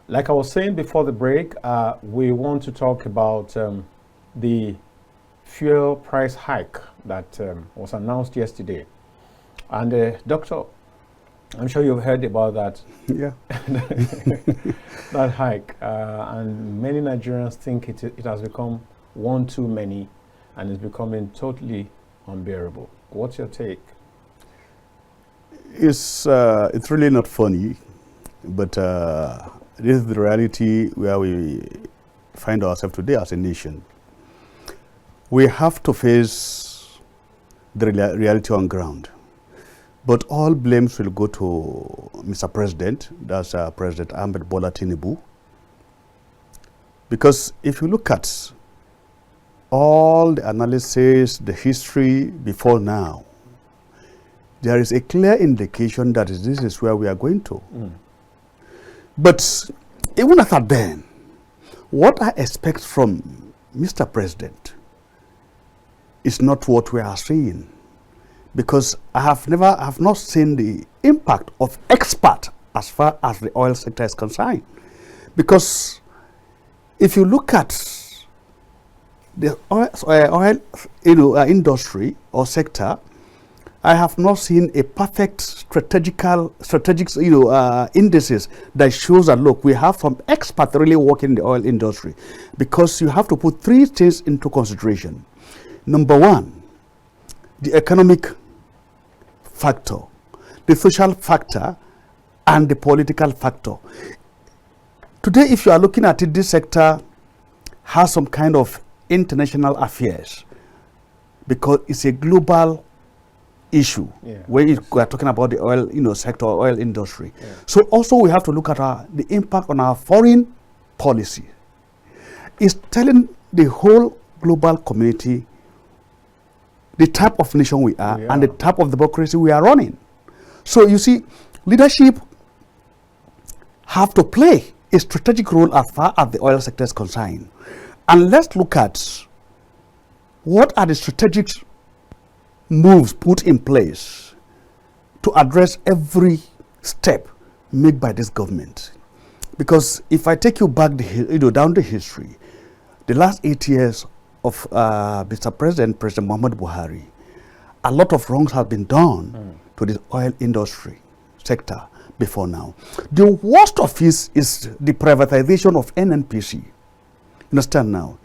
Like I was saying before the break, we want to talk about the fuel price hike that was announced yesterday. And Doctor, I'm sure you've heard about that. Yeah. That hike. And many Nigerians think it has become one too many and is becoming totally unbearable. What's your take? It's really not funny, but this is the reality where we find ourselves today as a nation. We have to face the reality on ground. But all blames will go to Mr. President, that's President Ahmed Bola Tinubu. Because if you look at all the analysis, the history before now, there is a clear indication that this is where we are going to. But even after then, what I expect from Mr. President is not what we are seeing. Because I have not seen the impact of expert as far as the oil sector is concerned. Because if you look at the oil industry or sector, I have not seen a perfect strategic indices that shows that, look, we have some experts really working in the oil industry. Because you have to put three things into consideration. Number one, the economic factor, the social factor, and the political factor. Today, if you are looking at it, this sector has some kind of international affairs because it's a global issue when you are talking about the oil sector, oil industry. So also we have to look at the impact on our foreign policy. It's telling the whole global community the type of nation we are and the type of democracy we are running. So you see, leadership have to play a strategic role as far as the oil sector is concerned. And let's look at what are the strategic moves put in place to address every step made by this government. Because if I take you back down the history, the last 8 years of Mr. President Muhammad Buhari, a lot of wrongs have been done to the oil industry sector before now. The worst of this is the privatization of NNPC. You understand now?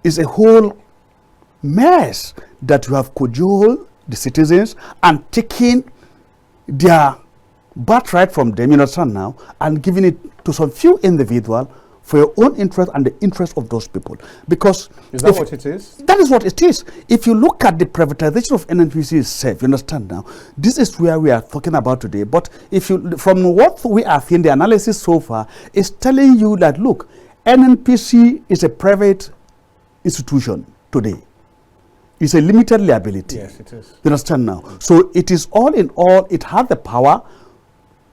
It's a whole mess that you have cajoled the citizens and taken their birthright from them, you understand now, and giving it to some few individuals for your own interest and the interest of those people. Because is that what it is? That is what it is. If you look at the privatization of NNPC itself, you understand now, this is where we are talking about today. But if you, from what we are seeing, the analysis so far is telling you that, look, NNPC is a private institution today. It's a limited liability. Yes, it is. You understand now? So it is all in all, it has the power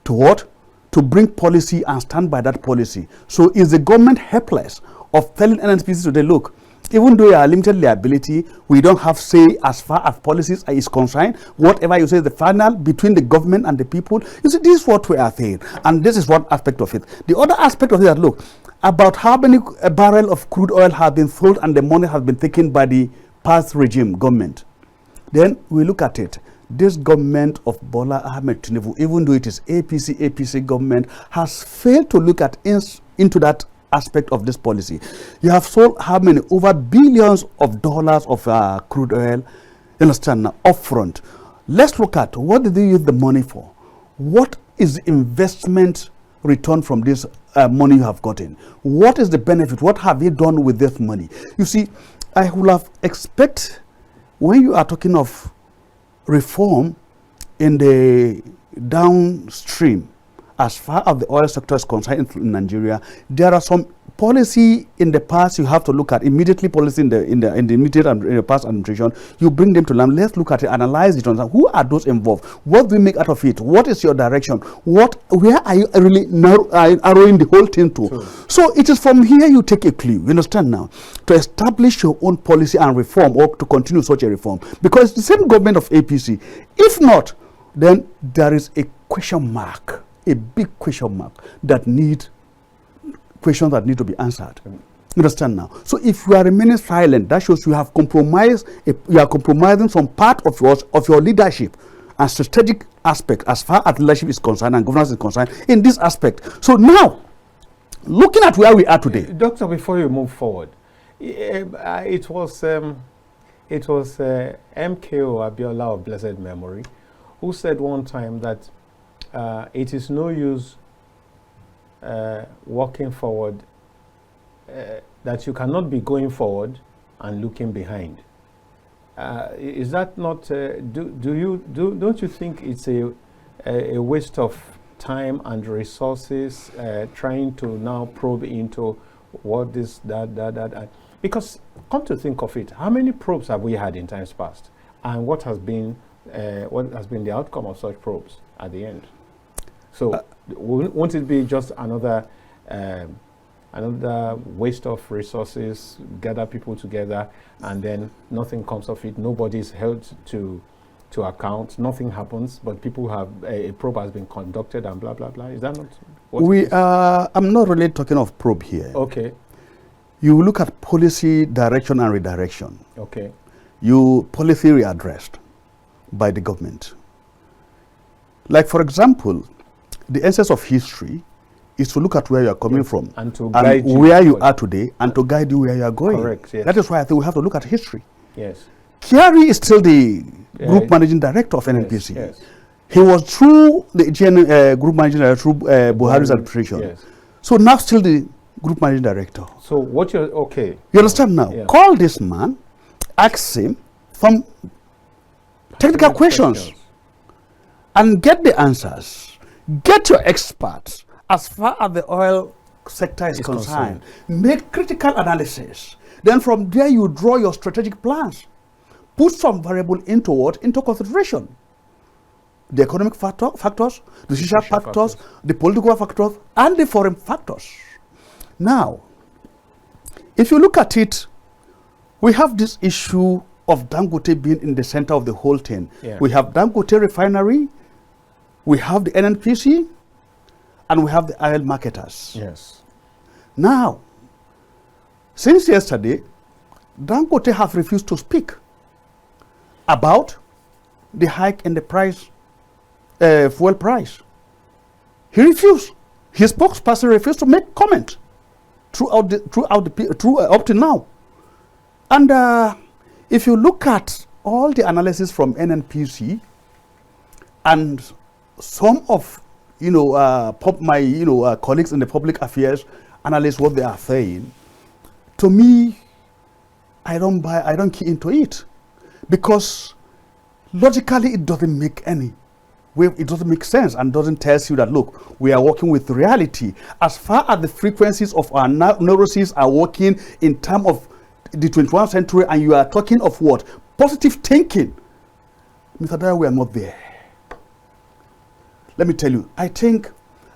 to what? To bring policy and stand by that policy. So is the government helpless of telling NNPC today, look, even though you are limited liability, we don't have say as far as policies is concerned. Whatever you say is the final between the government and the people. You see, this is what we are saying. And this is one aspect of it. The other aspect of it is that, look, about how many barrels of crude oil have been sold and the money has been taken by the past regime government. Then we look at it. This government of Bola Ahmed Tinubu, even though it is APC government, has failed to look at into that aspect of this policy. You have sold how many? Over billions of dollars of crude oil, you understand now, upfront. Let's look at what did they use the money for? What is the investment return from this money you have gotten? What is the benefit? What have you done with this money? You see, I would have expect when you are talking of reform in the downstream, as far as the oil sector is concerned in Nigeria, there are some policy in the past you have to look at immediately. Policy in the immediate and in the past administration, you bring them to land. Let's look at it, analyze it, who are those involved, what do we make out of it, what is your direction, where are you really narrowing the whole thing to? Sure. So it is from here you take a clue, you understand now, to establish your own policy and reform, or to continue such a reform, because the same government of APC. If not, then there is a question mark, a big question mark that need questions that need to be answered. You understand now? So if you are remaining silent, that shows you have compromised. You are compromising some part of your leadership and strategic aspect as far as leadership is concerned and governance is concerned in this aspect. So now, looking at where we are today, Doctor, before you move forward, it was MKO Abiola of blessed memory who said one time that it is no use walking forward, that you cannot be going forward and looking behind. Is that not? Don't you think it's a waste of time and resources trying to now probe into what this that? Because come to think of it, how many probes have we had in times past, and what has been the outcome of such probes at the end? So won't it be just another waste of resources, gather people together, and then nothing comes of it? Nobody is held to account. Nothing happens, but people have a probe has been conducted and blah blah blah. Is that not what we are? I'm not really talking of probe here. Okay. You look at policy direction and redirection. Okay. Policy readdressed by the government. Like for example, the essence of history is to look at where you are coming from and to guide you where you are today and to guide you where you are going. Correct. Yes. That is why I think we have to look at history. Yes. Kyari is still the group managing director of NNPC. Yes. He was through the group managing director through Buhari's administration. Yes. So now still the group managing director. So what you're okay? You understand now? Yeah. Call this man, ask him some technical questions, and get the answers. Get your experts as far as the oil sector is concerned. Make critical analysis. Then from there you draw your strategic plans. Put some variable into what? Into consideration. The economic factors, the social factors, the political factors, and the foreign factors. Now, if you look at it, we have this issue of Dangote being in the center of the whole thing. Yeah. We have Dangote refinery, we have the NNPC, and we have the oil marketers. Yes. Now, since yesterday, Dangote have refused to speak about the hike in the price, fuel price. He refused. His spokesperson refused to make comment up to now. And if you look at all the analysis from NNPC and some of my colleagues in the public affairs analyze what they are saying, to me, I don't key into it, because logically it doesn't make it doesn't make sense and doesn't tell you that, look, we are working with reality. As far as the frequencies of our neuroses are working in terms of the 21st century, and you are talking of what? Positive thinking. Mr. Dayo, we are not there. Let me tell you, I think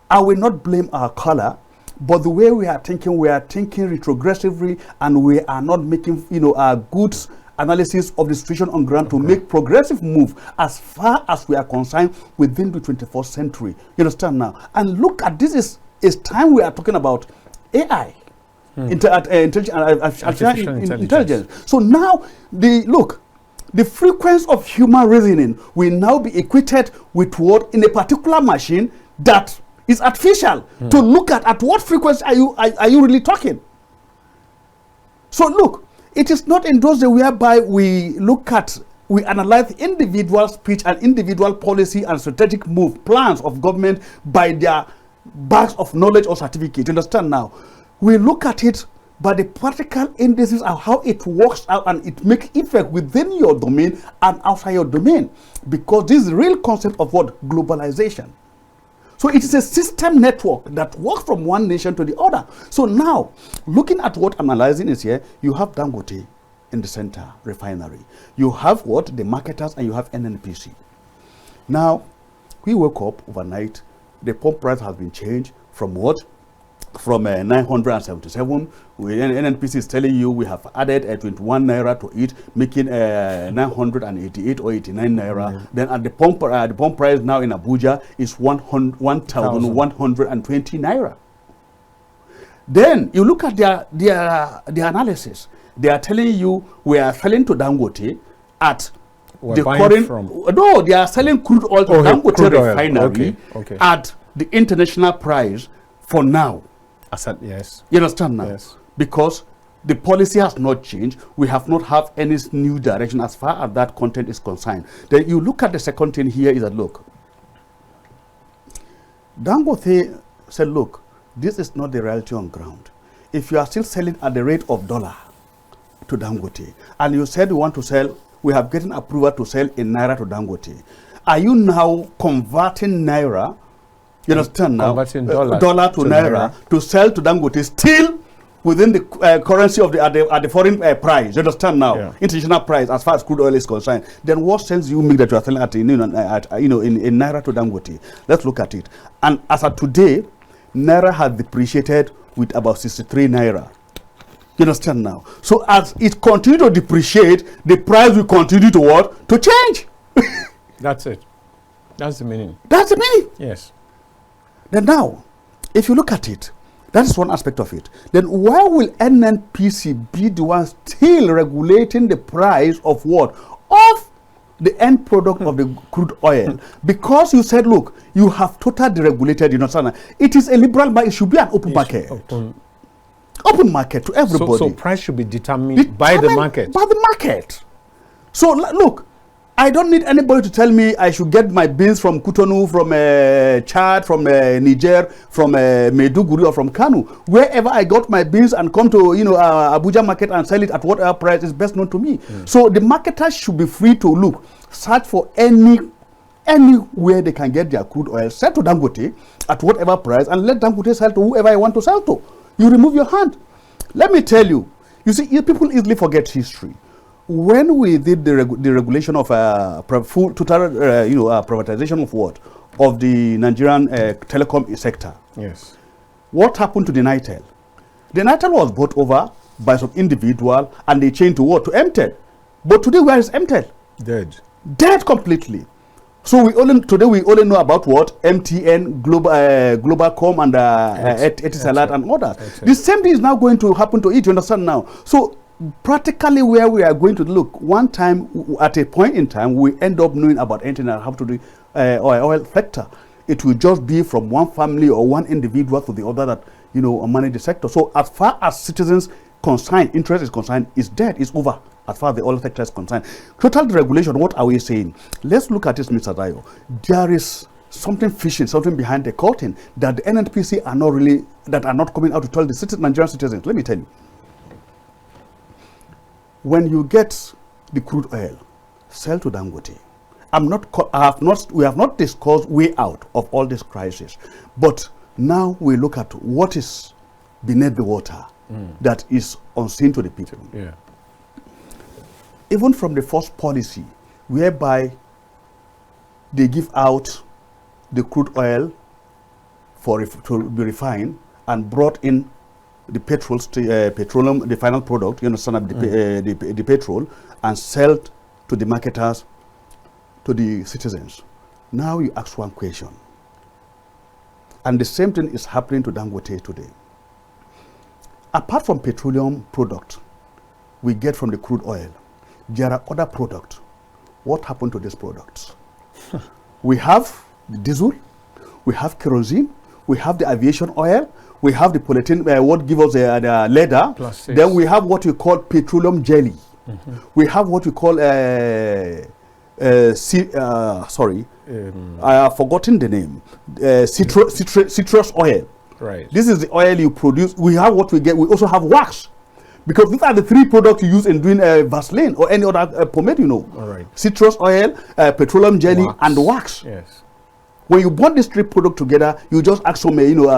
I will not blame our color, but the way we are thinking retrogressively, and we are not making our good analysis of the situation on ground to make progressive move as far as we are concerned within the 21st century. You understand now? And look at this is time we are talking about AI, artificial intelligence. So now the frequency of human reasoning will now be equated with what in a particular machine that is artificial to look at what frequency are you really talking. So look, it is not in those days whereby we analyze individual speech and individual policy and strategic move plans of government by their bags of knowledge or certificate. You understand now? We look at it by the practical indices of how it works out, and it makes effect within your domain and outside your domain, because this is the real concept of what? Globalization. So it is a system network that works from one nation to the other. So now, looking at what I'm analyzing is here, you have Dangote in the center, refinery. You have what? The marketers, and you have NNPC. Now, we woke up overnight, the pump price has been changed from what? From 977, NNPC is telling you we have added 21 naira to it, making 988 or 89 naira. Then at the pump price now in Abuja is 1,120 naira. Then you look at their analysis. They are telling you we are selling to Dangote at the current. No, they are selling crude oil to Dangote refinery at the international price for now. Yes. You understand now? Yes. Because the policy has not changed. We have not have any new direction as far as that content is concerned. Then you look at the second thing here is that, look, Dangote said, look, this is not the reality on ground. If you are still selling at the rate of $1 to Dangote, and you said you want to sell, we have gotten approval to sell in Naira to Dangote, are you now converting Naira, you understand now, converting dollar to Naira to sell to Dangote still within the currency of at the foreign price, you understand now, international price as far as crude oil is concerned? Then what sense do you make that you are selling at, in Naira to Dangote? Let's look at it. And as of today, Naira has depreciated with about 63 Naira. You understand now? So as it continues to depreciate, the price will continue to what? To change. That's it. That's the meaning. That's the meaning. Yes. Then now, if you look at it, that is one aspect of it. Then why will NNPC be the one still regulating the price of what? Of the end product of the crude oil? Because you said, look, you have totally deregulated, you know, it is a liberal market, it should be an open market. Open market to everybody. So price should be determined by the market. By the market. So look, I don't need anybody to tell me I should get my beans from Cotonou, from Chad, from Niger, from Maiduguri, or from Kanu. Wherever I got my beans and come to Abuja market and sell it at whatever price is best known to me. So the marketers should be free to look, search for anywhere they can get their crude oil, sell to Dangote at whatever price, and let Dangote sell to whoever I want to sell to. You remove your hand. Let me tell you, you see, people easily forget history. When we did the regulation of full total privatization of what? Of the Nigerian telecom sector. Yes. What happened to the Nitel? The Nitel was bought over by some individual and they changed to what? To MTEL. But today, where is MTEL? Dead. Dead completely. So today we only know about what? MTN, Globalcom, and Etisalat and others. The same thing is now going to happen to it, you understand now? So practically where we are going to look, one time, at a point in time, we end up knowing about anything that have to do oil sector. It will just be from one family or one individual to the other that, manage the sector. So as far as citizens concerned, interest is concerned, it's dead, it's over. As far as the oil sector is concerned. Total deregulation, what are we saying? Let's look at this, Mr. Dayo. There is something fishy, something behind the curtain that the NNPC are not coming out to tell the Nigerian citizens. Let me tell you. When you get the crude oil, sell to Dangote. We have not discussed way out of all this crisis, but now we look at what is beneath the water that is unseen to the people. Yeah. Even from the first policy, whereby they give out the crude oil to be refined and brought in the petroleum, the final product, you understand, the petrol, and sell to the marketers, to the citizens. Now you ask one question. And the same thing is happening to Dangote today. Apart from petroleum product we get from the crude oil, there are other products. What happened to these products? We have the diesel, we have kerosene, we have the aviation oil, we have the polyethylene, what gives us the leather. Then we have what we call petroleum jelly. We have what we call, I have forgotten the name, citrus oil. Right. This is the oil you produce. We have what we get. We also have wax. Because these are the three products you use in doing Vaseline or any other pomade, All right. Citrus oil, petroleum jelly, and wax. Yes. When you bond these three products together, you just add some,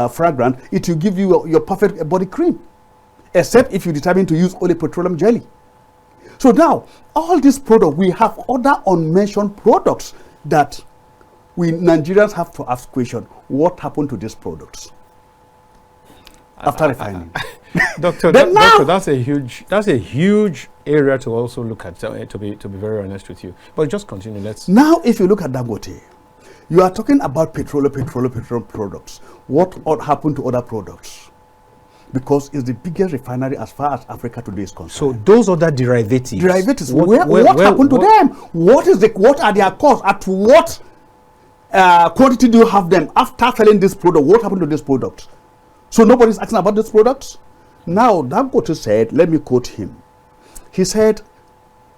fragrant. It will give you your perfect body cream. Except if you determine to use only petroleum jelly. So now, all these products, we have other unmentioned products that we Nigerians have to ask question, what happened to these products? After refining. Doctor, that's a huge area to also look at, to be very honest with you. But just continue. Now, if you look at Dangote, you are talking about petroleum products. What happened to other products? because it's the biggest refinery as far as Africa today is concerned. So those other derivatives. What happened to them? What are their costs? At what quantity do you have them after selling this product? What happened to this product? So nobody's asking about this products. Now Dangote said, let me quote him. He said,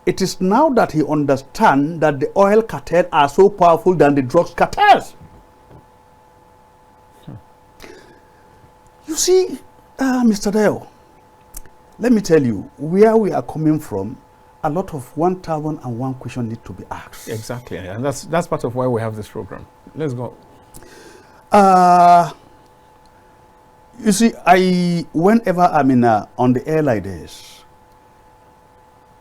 it is now that he understands that the oil cartel are so powerful than the drugs cartels. You see, Mr. Dayo, let me tell you, where we are coming from, a lot of 1,001 questions need to be asked. Exactly, and that's part of why we have this program. Let's go. You see, whenever I'm on the air like this,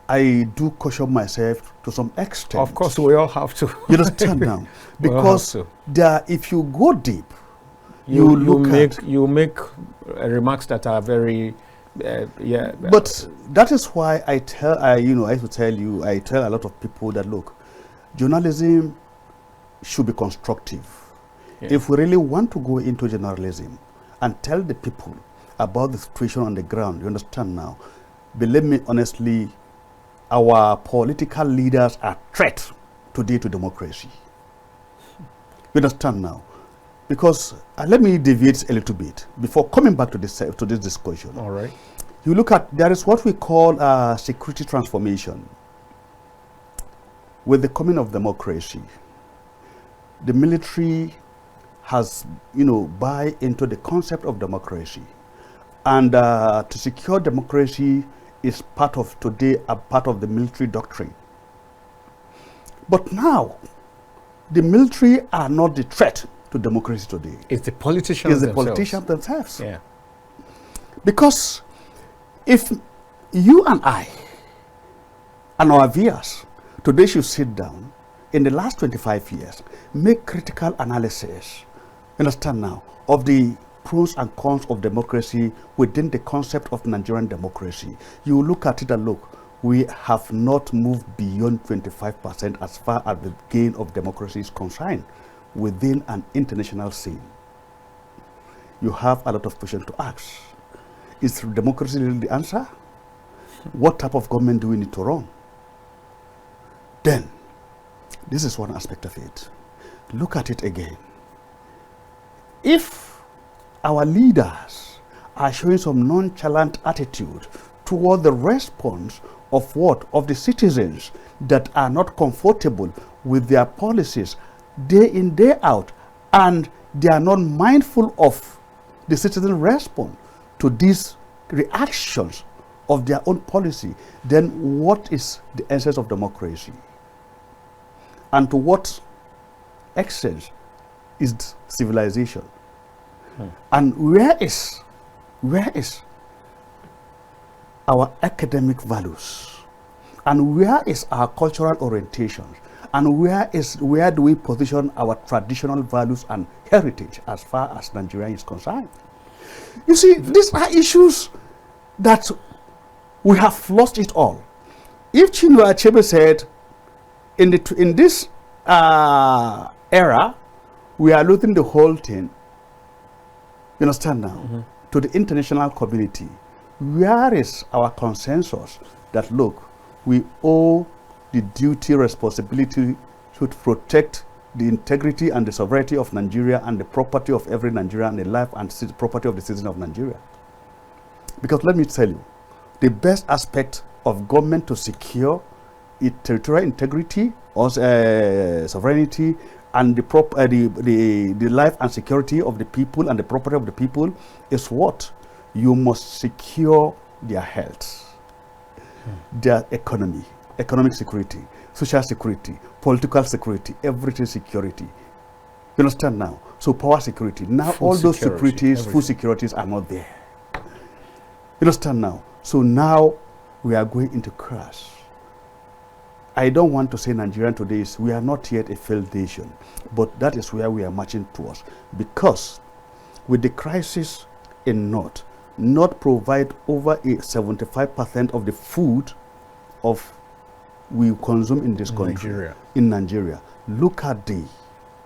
I do caution myself to some extent. Of course, we all have to. You understand now? Because if you go deep, you make remarks that are very, But that is why I tell a lot of people that, look, journalism should be constructive. Yeah. If we really want to go into journalism and tell the people about the situation on the ground, you understand now? Believe me, honestly, our political leaders are threat today to democracy. You understand now? Because let me deviate a little bit before coming back to this discussion. All right. You look at, there is what we call security transformation. With the coming of democracy, the military has, buy into the concept of democracy. And to secure democracy is part of the military doctrine. But now, the military are not the threat to democracy today. It's the politicians themselves. Yeah. Because if you and I and our viewers today should sit down in the last 25 years, make critical analysis, understand now, of the pros and cons of democracy within the concept of Nigerian democracy, you look at it and look, we have not moved beyond 25% as far as the gain of democracy is concerned within an international scene. You have a lot of questions to ask. Is democracy really the answer? What type of government do we need to run? Then, this is one aspect of it. Look at it again. If our leaders are showing some nonchalant attitude toward the response of the citizens that are not comfortable with their policies day in, day out, and they are not mindful of the citizen response to these reactions of their own policy, then what is the essence of democracy? And to what extent is civilization? And where is our academic values? And where is our cultural orientation? And where do we position our traditional values and heritage as far as Nigeria is concerned? You see, these are issues that we have lost it all. If Chinua Achebe said, in this era, we are losing the whole thing, you understand now, to the international community, where is our consensus that, look, we owe the duty, responsibility to protect the integrity and the sovereignty of Nigeria and the property of every Nigerian, the life and property of the citizen of Nigeria? Because let me tell you, the best aspect of government to secure its territorial integrity or sovereignty and the life and security of the people and the property of the people is what? You must secure their health, their economy, economic security, social security, political security, everything security. You understand now? So power security. Now food all those securities, food securities are not there. You understand now? So now we are going into crash. I don't want to say Nigeria today we are not yet a failed nation, but that is where we are marching towards. Because with the crisis in North provide over 75% of the food we consume in this country. In Nigeria. Look at the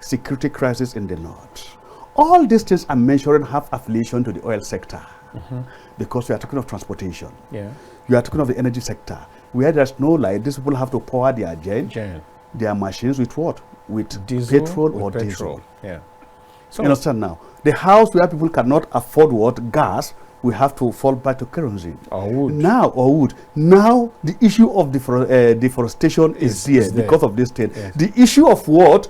security crisis in the North. All these things I'm mentioning have affiliation to the oil sector. because we are talking of transportation. Yeah. You are talking of the energy sector. Where there's no light, these people have to power their their machines with what? With diesel, petrol or diesel. Yeah. So you understand now? The house where people cannot afford what? Gas, we have to fall back to kerosene. Or wood. Now the issue of deforestation is there because of this thing. Yes. The issue of what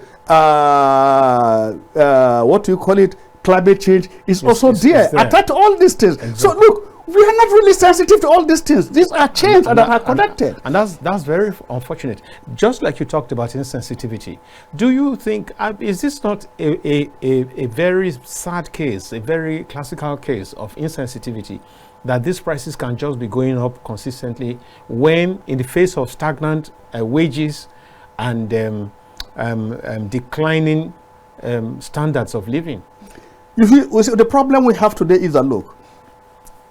do you call it? Climate change is also there. Attached to all these things. Exactly. So look, we are not really sensitive to all these things. These are changed and are connected. And that's very unfortunate. Just like you talked about insensitivity, do you think, is this not a very sad case, a very classical case of insensitivity, that these prices can just be going up consistently when in the face of stagnant wages and declining standards of living? You see, the problem we have today is that, look,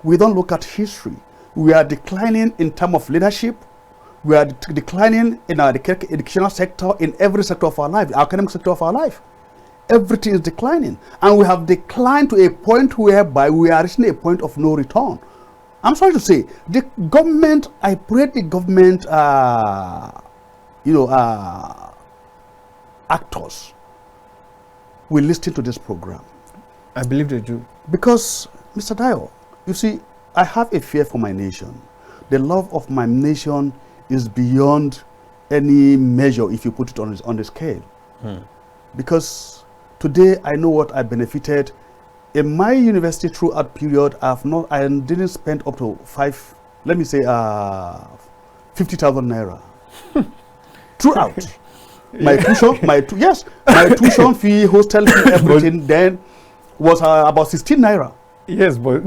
we don't look at history. We are declining in terms of leadership. We are declining in our educational sector, in every sector of our life, our academic sector of our life. Everything is declining. And we have declined to a point whereby we are reaching a point of no return. I'm sorry to say, the government, I pray the government, actors will listen to this program. I believe they do. Because, Mr. Dayo, you see, I have a fear for my nation. The love of my nation is beyond any measure if you put it on the scale. Because today I know what I benefited. In my university throughout period, I didn't spend up to 50,000 naira. Throughout. My tuition fee, hostel fee, everything then was about 16 naira. Yes, but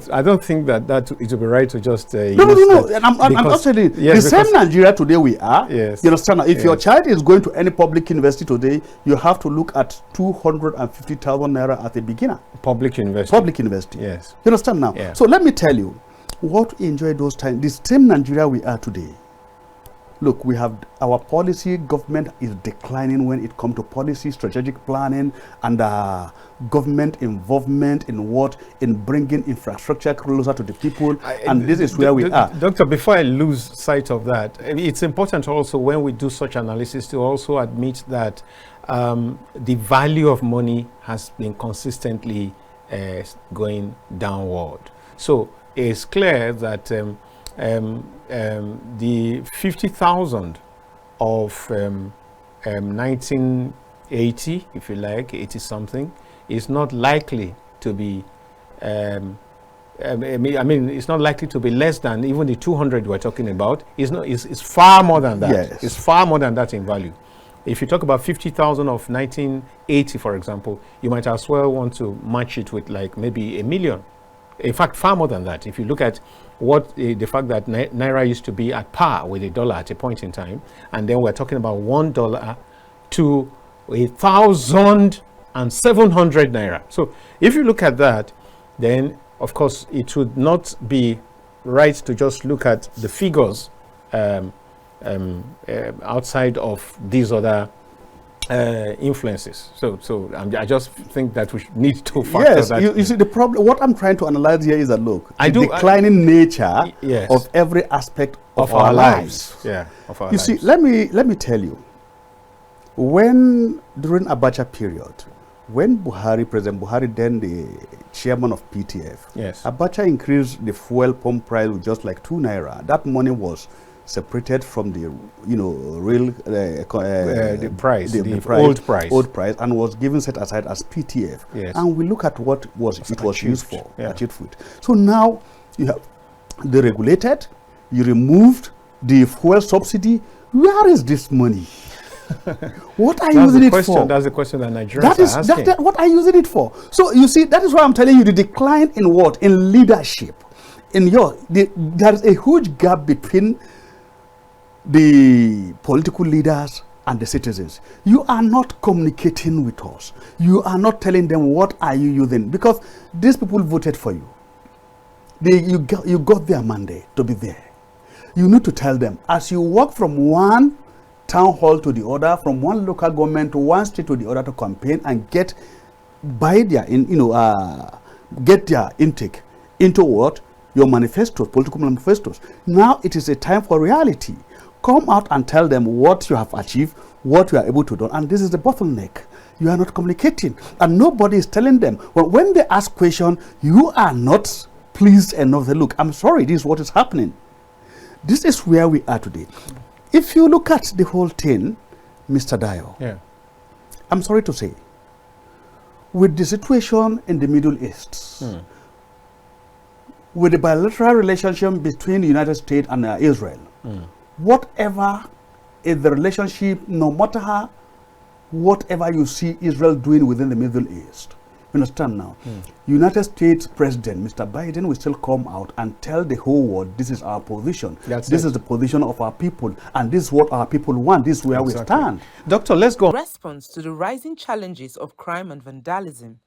I don't think that it would be right to just no. And I'm not saying the same Nigeria today we are. Yes. You understand? If your child is going to any public university today, you have to look at 250,000 naira at the beginner. Public university. Public university. Yes. You understand now? Yeah. So let me tell you, what we enjoy those times. The same Nigeria we are today. Look, we have our policy. Government is declining when it comes to policy, strategic planning, and government involvement in bringing infrastructure closer to the people. And this is where we are. Doctor, before I lose sight of that, it's important also when we do such analysis to also admit that the value of money has been consistently going downward. So it's clear that the 50,000 of 1980, if you like, 80 something, is not likely to be it's not likely to be less than even the 200 we're talking about. It's far more than that. Yes. It's far more than that in value. If you talk about 50,000 of 1980, for example, you might as well want to match it with like maybe 1 million. In fact, far more than that. If you look at the fact that Naira used to be at par with the dollar at a point in time, and then we're talking about $1 to 1,700 Naira. So if you look at that, then of course it would not be right to just look at the figures outside of these other influences. So I just think that we need to factor that. You see, the problem, what I'm trying to analyze here is that, look, the declining nature of every aspect of our lives. Yeah, of our lives. See, let me tell you, during Abacha period, when President Buhari, then the chairman of PTF, Abacha increased the fuel pump price with just like 2 naira. That money was separated from the real price, the old price, and was given set aside as PTF. And we look at what it was used for. So now you have deregulated, you removed the fuel subsidy. Where is this money? What are you using it for? That's the question that Nigerians are asking. What are you using it for? So you see, that is why I'm telling you, the decline in what? In leadership. There is a huge gap between the political leaders and the citizens. You are not communicating with us. You are not telling them what are you using, because these people voted for you. You got their mandate to be there. You need to tell them, as you walk from one town hall to the other, from one local government to one state to the other to campaign and get their intake into what? Your manifestos, political manifestos. Now it is a time for reality. Come out and tell them what you have achieved, what you are able to do, and this is the bottleneck. You are not communicating, and nobody is telling them. Well, when they ask question, you are not pleased enough. They look, I'm sorry, this is what is happening. This is where we are today. If you look at the whole thing, Mr. Dayo, yeah, I'm sorry to say, with the situation in the Middle East, with the bilateral relationship between the United States and Israel, whatever is the relationship, no matter how, whatever you see Israel doing within the Middle East, you understand now, United States President, Mr. Biden, will still come out and tell the whole world, this is our position. This is the position of our people, and this is what our people want. This is where we stand. Doctor, let's go. In response to the rising challenges of crime and vandalism,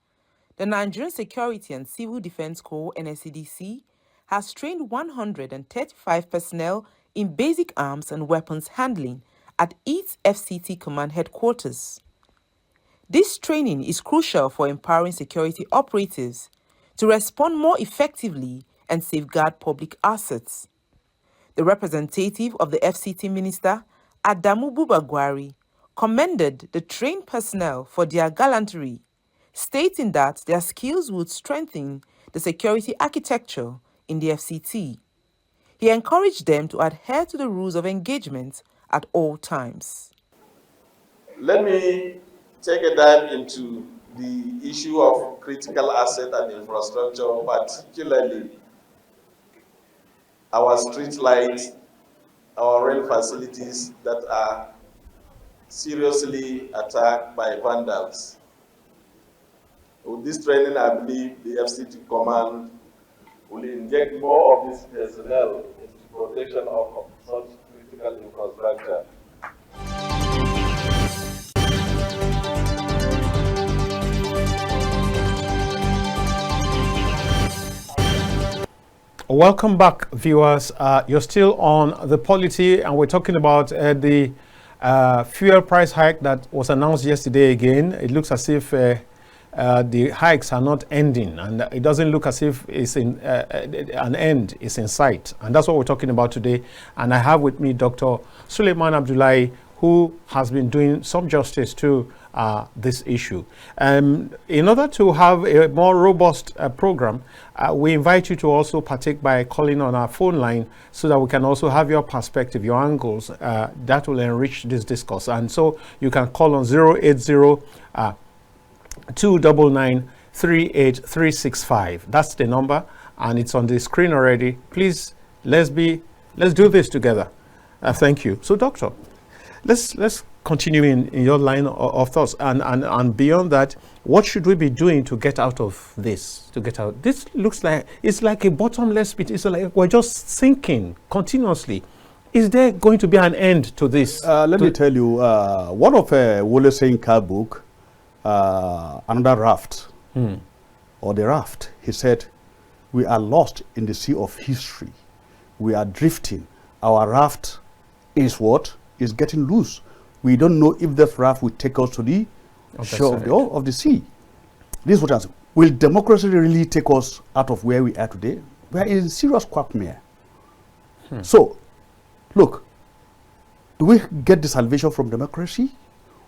the Nigerian Security and Civil Defense Corps, NSCDC, has trained 135 personnel in basic arms and weapons handling at its FCT command headquarters. This training is crucial for empowering security operatives to respond more effectively and safeguard public assets. The representative of the FCT minister, Adamu Bubagwari, commended the trained personnel for their gallantry, stating that their skills would strengthen the security architecture in the FCT. He encouraged them to adhere to the rules of engagement at all times. Let me take a dive into the issue of critical asset and infrastructure, particularly our street lights, our rail facilities that are seriously attacked by vandals. With this training, I believe the FCT command will inject more of this personnel into protection of such critical infrastructure. Welcome back, viewers. You're still on the Polity, and we're talking about the fuel price hike that was announced yesterday again. It looks as if the hikes are not ending, and it doesn't look as if it's in, an end is in sight. And that's what we're talking about today. And I have with me Dr. Suleiman Abdullahi, who has been doing some justice to this issue. In order to have a more robust program, we invite you to also partake by calling on our phone line so that we can also have your perspective, your angles, that will enrich this discourse. And so you can call on 080-299-38365. That's the number, and it's on the screen already. Please, let's do this together. Thank you. So, Doctor, let's continue in your line of thoughts, and beyond that, what should we be doing to get out of this? This looks like it's like a bottomless pit. It's like we're just sinking continuously. Is there going to be an end to this? Let me tell you, one of Wole Soyinka book, another raft, or the raft, he said, we are lost in the sea of history. We are drifting. Our raft is what? Is getting loose. We don't know if that raft will take us to the shore of the sea. This is what I'm saying. Will democracy really take us out of where we are today? We are in serious quagmire. So, look, do we get the salvation from democracy?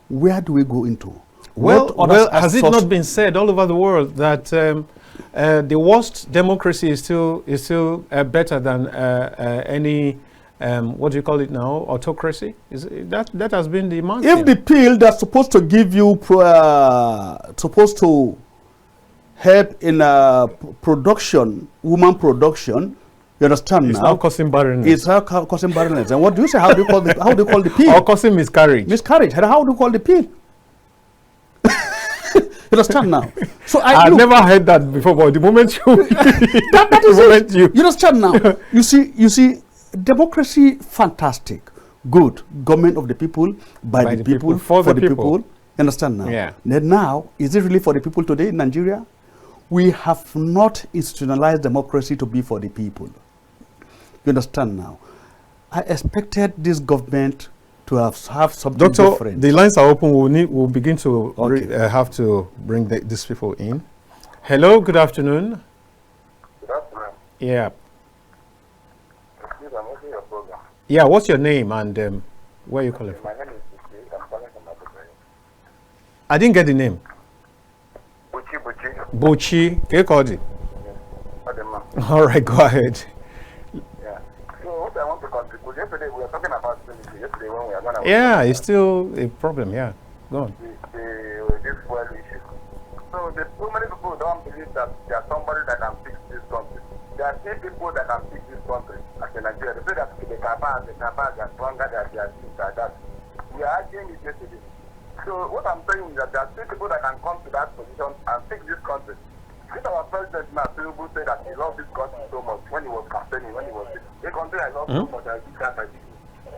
Where do we go into? Well, has it not been said all over the world that the worst democracy is still better than any what do you call it now? Autocracy? Is that has been the mantra? If the pill that's supposed to give you supposed to help in production, woman production, you understand it's now? Now causing barrenness. It's causing barrenness. And what do you say? How do you call the pill? Or causing miscarriage. Miscarriage. And how do you call the pill? You understand now? So I've never heard that before, but the moment you that is it. You understand now? You see, democracy, fantastic, good. Government of the people, by the people, for the people. You understand now? Yeah. Then now, is it really for the people today in Nigeria? We have not institutionalized democracy to be for the people. You understand now? I expected this government to have something different. The lines are open. We'll begin to have to bring these people in. Hello, good afternoon. Good afternoon. Yeah. Please, I'm watching your program. Yeah, what's your name and where you calling from? My name is Buchi. I'm calling from Abdullahi. I didn't get the name. Buchi. Bochi. Kekodi. Yes. All right, go ahead. Yeah. So what I want to contribute, yesterday we were talking about Polity. Yesterday when we are going to... Yeah, it's still a problem. Yeah, go on. This fuel issue. So so many people don't believe that there's somebody that can fix this country. There are still people that can fix this country as in Nigeria. They say that the Kaaba are stronger than their things like that. We are arguing it yesterday. So what I'm saying is that there are still people that can come to that position and fix this country. This our president now, Tinubu, said that he loves this country so much when he was campaigning, when he was a country I love so much, I do that I do.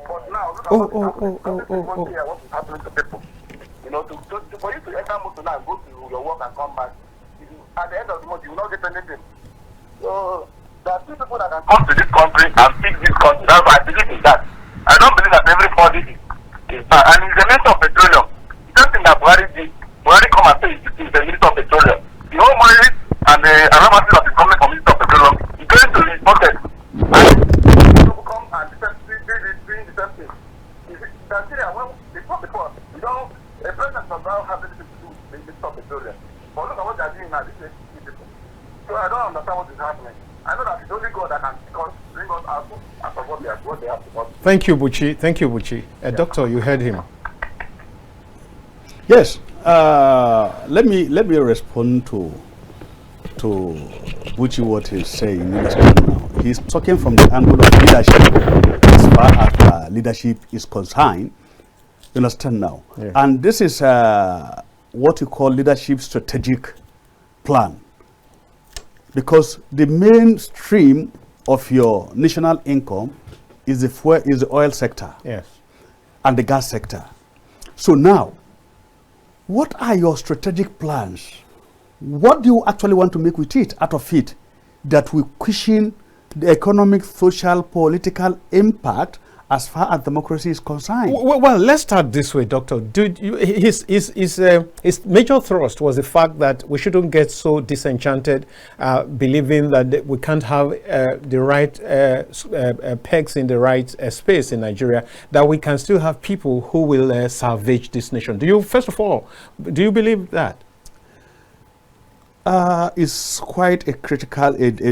But now, look at what is happening to people. You know, for you to enter motor now and go to your work and come back, at the end of the month, you will not get anything. So, there are two people that can come to this country and fix this country. That's why I believe in that. I don't believe that everybody is bad. And in the minister of petroleum, the same thing that Buhari did, Buhari come and say he's the minister of petroleum. The whole money and the around that is coming from minister of petroleum, he's going to his pocket. And people come and doing the same thing. Nigeria, well, before, you don't, a president does not have anything to do with the minister of petroleum. But look at what they're doing now, this is people. So I don't understand what is happening. I know that it's only God that can bring us out of what they have to do. Thank you, Buchi. Thank you, Buchi. Doctor, you heard him. Yes. Let me respond to Buchi what he's saying. He's talking from the angle of leadership as far as leadership is concerned. You understand now? Yeah. And this is what you call leadership strategic plan. Because the mainstream of your national income is the oil sector, Yes. and the gas sector. So now, what are your strategic plans? What do you actually want to make with it, out of it, that will cushion the economic, social, political impact as far as democracy is concerned? Well, let's start this way, Doctor. His major thrust was the fact that we shouldn't get so disenchanted, believing that we can't have the right pegs in the right space in Nigeria, that we can still have people who will salvage this nation. First of all, do you believe that? It's quite a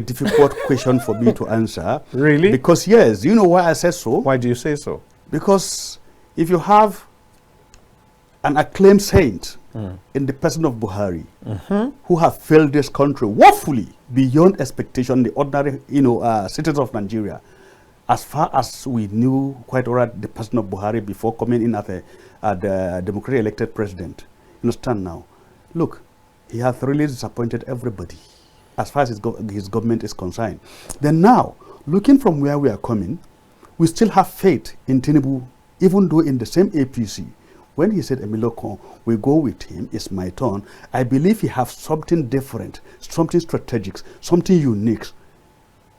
difficult question for me to answer. Really? Because yes, you know why I say so? Why do you say so? Because if you have an acclaimed saint in the person of Buhari, who have failed this country woefully beyond expectation, the ordinary citizens of Nigeria, as far as we knew quite all right the person of Buhari before coming in as the democratically elected president. You understand now? Look, he has really disappointed everybody as far as his government is concerned. Then now, looking from where we are coming, we still have faith in Tinubu, even though in the same APC, when he said, Emiloko, we go with him, it's my turn, I believe he has something different, something strategic, something unique,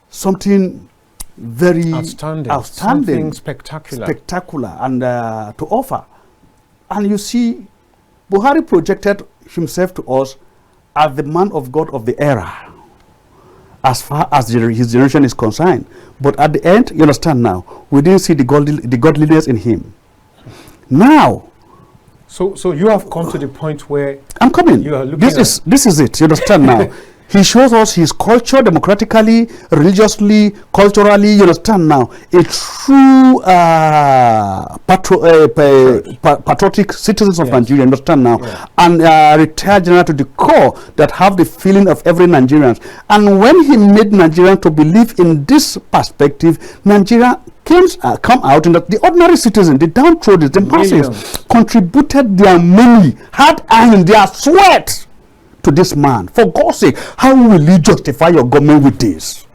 something very outstanding, something spectacular, and to offer. And you see, Buhari projected himself to us as the man of God of the era, as far as his generation is concerned. But at the end, you understand now, we didn't see the godliness in him. Now, so you have come to the point where I'm coming. You are looking this is it. You understand now? He shows us his culture democratically, religiously, culturally. You understand now? A true patriotic citizens of Nigeria. Understand now? Yeah. And retired general to the core that have the feeling of every Nigerian. And when he made Nigerians to believe in this perspective, Nigeria come out, and that the ordinary citizen, the downtrodden, the masses, contributed their money, hard earned, their sweat to this man. For God's sake, how will you justify your government with this?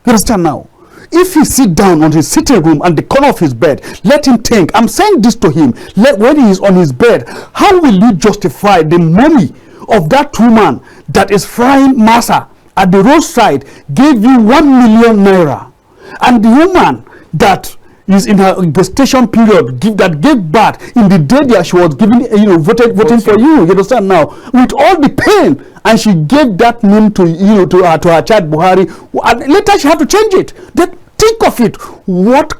You understand now? If he sit down on his sitting room and the corner of his bed, let him think. I'm saying this to him. When he is on his bed, how will you justify the money of that woman that is frying masa at the roadside, gave you 1 million naira, and the woman that is in her gestation period, that gave birth in the day that she was giving, voting for you. You understand now? With all the pain, and she gave that name to her child Buhari. And later she had to change it. Then think of it.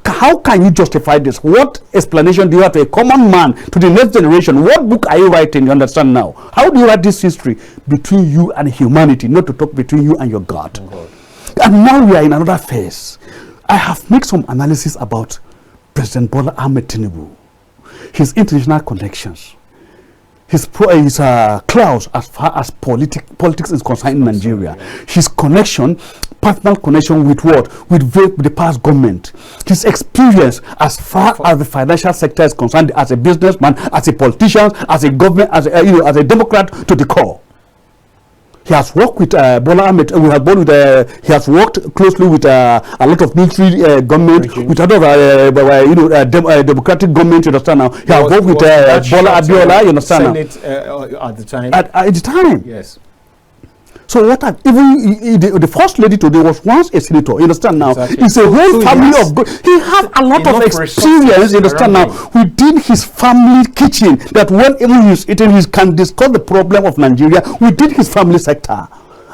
How can you justify this? What explanation do you have to a common man, to the next generation? What book are you writing? You understand now? How do you write this history between you and humanity, not to talk between you and your God? And now we are in another phase. I have made some analysis about President Bola Ahmed Tinubu, his international connections, his clouds as far as politics is concerned in Nigeria, his connection, personal connection with what? With the past government, his experience as far as the financial sector is concerned, as a businessman, as a politician, as a government, as a Democrat to the core. He has worked with Bola Ahmed. He has worked closely with a lot of military government, with other democratic government. You understand now? He has worked with Bola Abdullahi. You understand now? At the time. At the time. Yes. So even the first lady today was once a senator. You understand now? Exactly. It's a whole family of. He has a lot of experience. You understand now? Within his family kitchen, that whenever he's eating, he can discuss the problem of Nigeria within his family sector,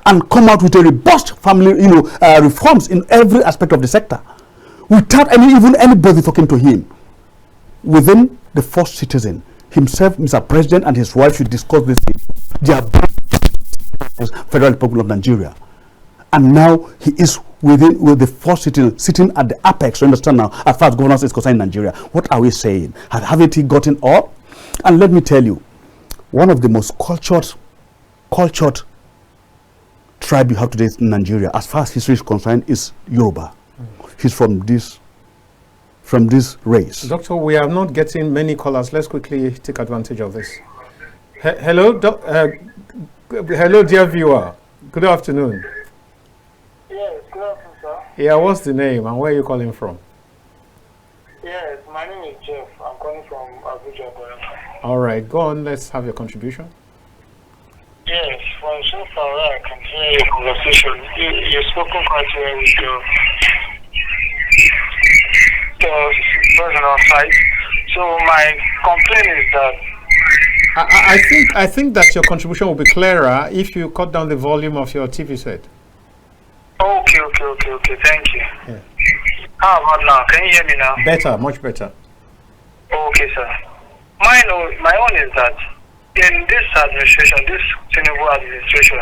and come out with a robust family, reforms in every aspect of the sector, without even anybody talking to him. Within the first citizen himself, Mr. President, and his wife should discuss this thing. They are Federal Republic of Nigeria, and now he is with the first citizen sitting at the apex. You understand now? As far as governance is concerned in Nigeria, what are we saying? Haven't he gotten all? And let me tell you, one of the most cultured tribe you have today in Nigeria, as far as history is concerned, is Yoruba. He's from this race. Doctor, we are not getting many callers. Let's quickly take advantage of this. Hello, hello, dear viewer. Good afternoon. Yes, good afternoon, sir. Yeah, what's the name and where are you calling from? Yes, my name is Jeff. I'm calling from Abuja. All right, go on. Let's have your contribution. Yes, from so far I can hear your conversation. You've spoken quite well with your person on site. So my complaint is that I think that your contribution will be clearer if you cut down the volume of your TV set. Okay. Thank you. Yeah. How about now? Can you hear me now? Better, much better. Okay, sir. My own is that in this administration, this Tinubu administration,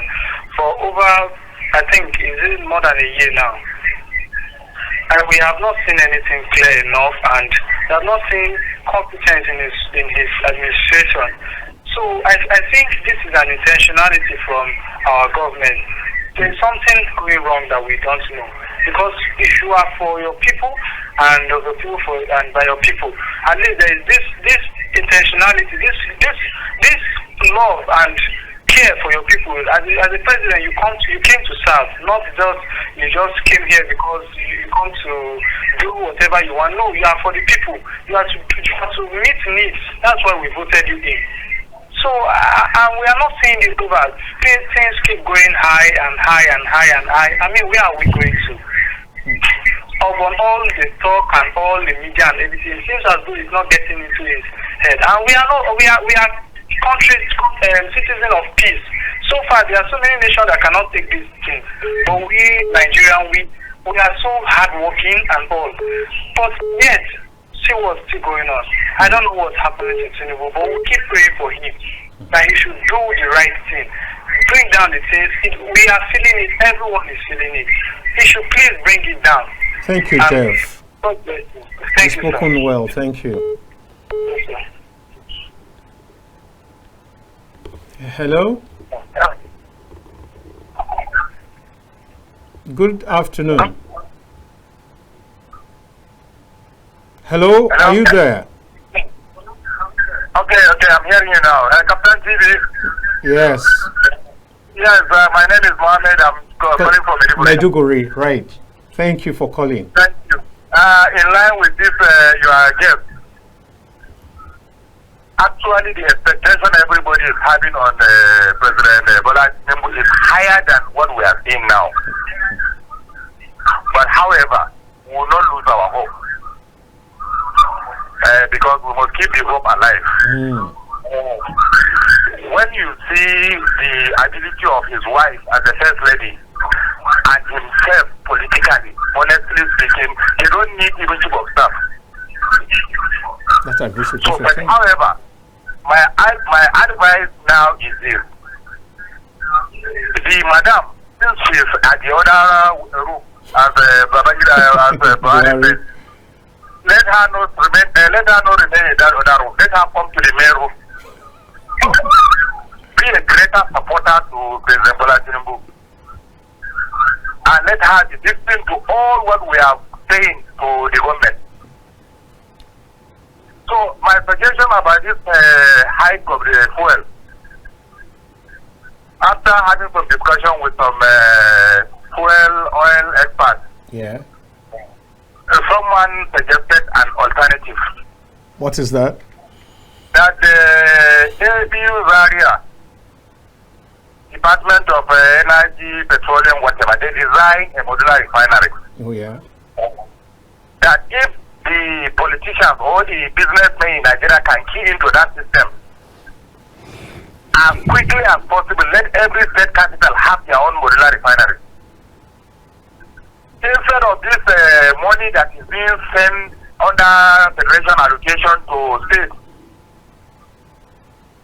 for over, I think, is it more than a year now, and we have not seen anything clear enough, and we have not seen competence in his administration. So I think this is an intentionality from our government. There's something going wrong that we don't know. Because if you are for your people and of the people and by your people, at least there is this intentionality, this love and care for your people. As a president, you came to serve, not you just came here because you come to do whatever you want. No, you are for the people. You have to meet needs. That's why we voted you in. So and we are not seeing this over. Things keep going high and high and high and high. I mean, where are we going to? Upon all the talk and all the media and everything, it seems as though it's not getting into his head. And we are countries, citizens of peace. So far, there are so many nations that cannot take these things. But we, Nigerians, we are so hardworking and all. But yet, see what's still going on. I don't know what's happening to Tinubu, but we keep praying for him that he should do the right thing. Bring down the things. We are feeling it. Everyone is feeling it. He should please bring it down. Thank you, Jeff. God bless you. Thank you, spoken sir. well. Thank you. Yes, sir. Hello. Good afternoon. Hello, are you there? Okay, I'm hearing you now. KAFTANTV. Yes. Yes, my name is Mohammed. I'm calling from Maiduguri, right. Thank you for calling. Thank you. In line with this, your guest, actually the expectation everybody is having on President Bola Tinubu is higher than what we are seeing now. But however, we will not lose our hope. because we must keep the hope alive. When you see the ability of his wife as a first lady and himself politically, honestly speaking, they don't need even chief of staff. That's aggressive. So, but however, my advice now is this: the madam, since she is at the other room, as Babangida said, let her not remain in that other room. Let her come to the main room. Be a greater supporter to President Bola Tinubu, and let her listen to all what we are saying to the government. So my suggestion about this hike of the fuel, after having some discussion with some oil experts, someone suggested an alternative. What is that? That the ABU's area, Department of Energy, Petroleum, whatever, they design a modular refinery. Oh, yeah. That if the politicians or the businessmen in Nigeria can key into that system, as quickly as possible, let every state capital have their own modular refinery. Instead of this money that is being sent under federation allocation to states,